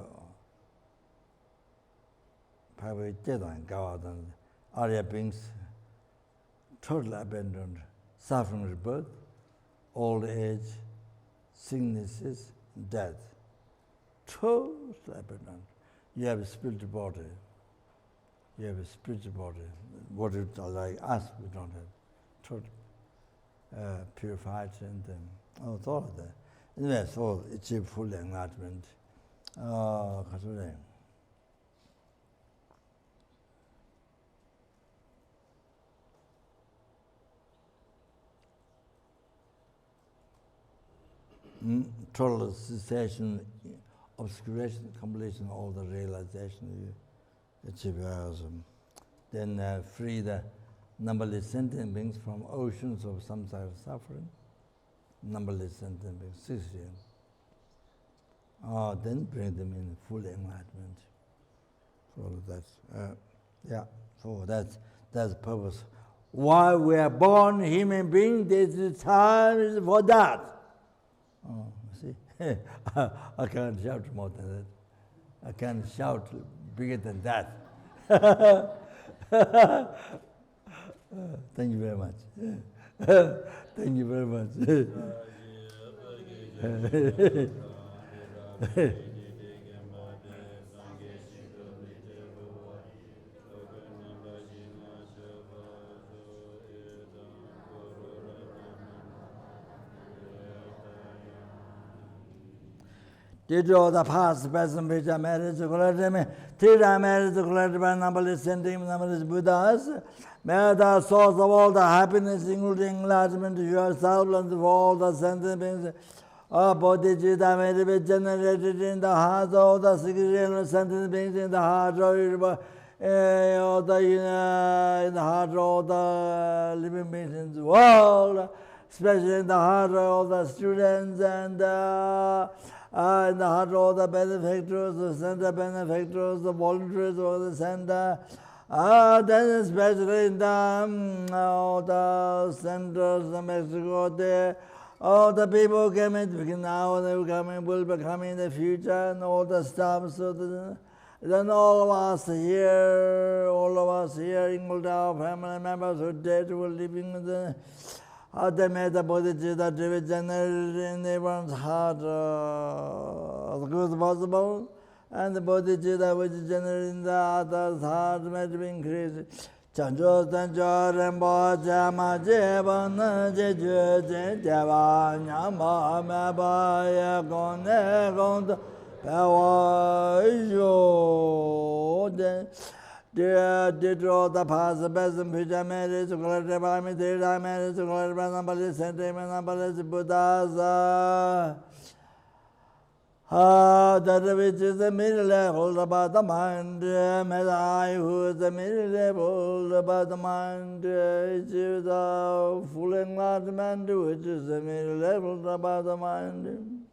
Pabaya Chetan God, and Arya beings totally abandoned, suffering rebirth, old age, sicknesses, death. Totally abandoned. You have a spiritual body. You have a spiritual body. What is like us, we don't have. Totally purified and it's all of that. Anyway, so achieve full enlightenment. Total cessation, obscuration, completion, all the realization you achieve. Then free the numberless sentient beings from oceans of samsara suffering. Numberless sentient beings, 60. Then bring them in full enlightenment. So that's So that's the purpose. Why we are born human beings? This is time is for that. See, I can't shout more than that. I can't shout bigger than that. Thank you very much. Thank you very much. Did all the past, present, future, marriage, collective, three-time marriage, collected by numberless sentient, numberless Buddhas. May the source of all the happiness, including enlargement to yourself and for all the sentient beings, bodhicitta may be generated in the heart of all the secret sentient beings, in the heart of in the heart of all the living beings in the world, especially in the heart of all the students and in the heart of all the benefactors, the center benefactors, the volunteers of the center, then especially in all the centers of Mexico, there, all the people who came in now and they will become in the future, and all the stuff. So then all of us here, including our family members who dead, who are living in the they made the bodhicitta to be generated in everyone's heart as good as possible. and the bodhicitta which generates the other thoughts may be increased. Chanjo tanjo rembo jama jevan jeju java nyama me ba ye gone gond pewa yo de draw the pass the best and puja marriage to collect the bami three marriage to collect the number sentiment number buddha's that which is the middle level about the mind, may I who is the middle level about the mind, is the full enlightenment which is the middle level about the mind.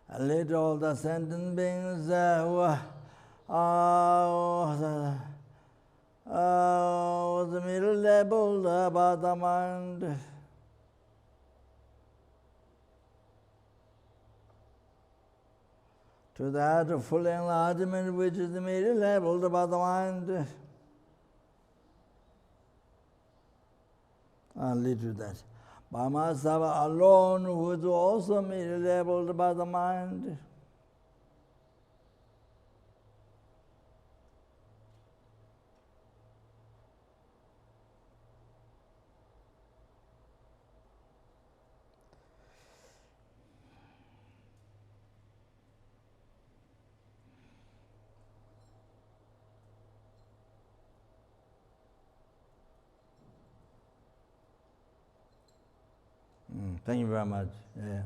And later all the sentient beings who the middle level about the mind. To that full enlightenment which is the middle level about the mind. Only to that. By myself alone who is also middle level about the mind. Thank you very much. Yeah.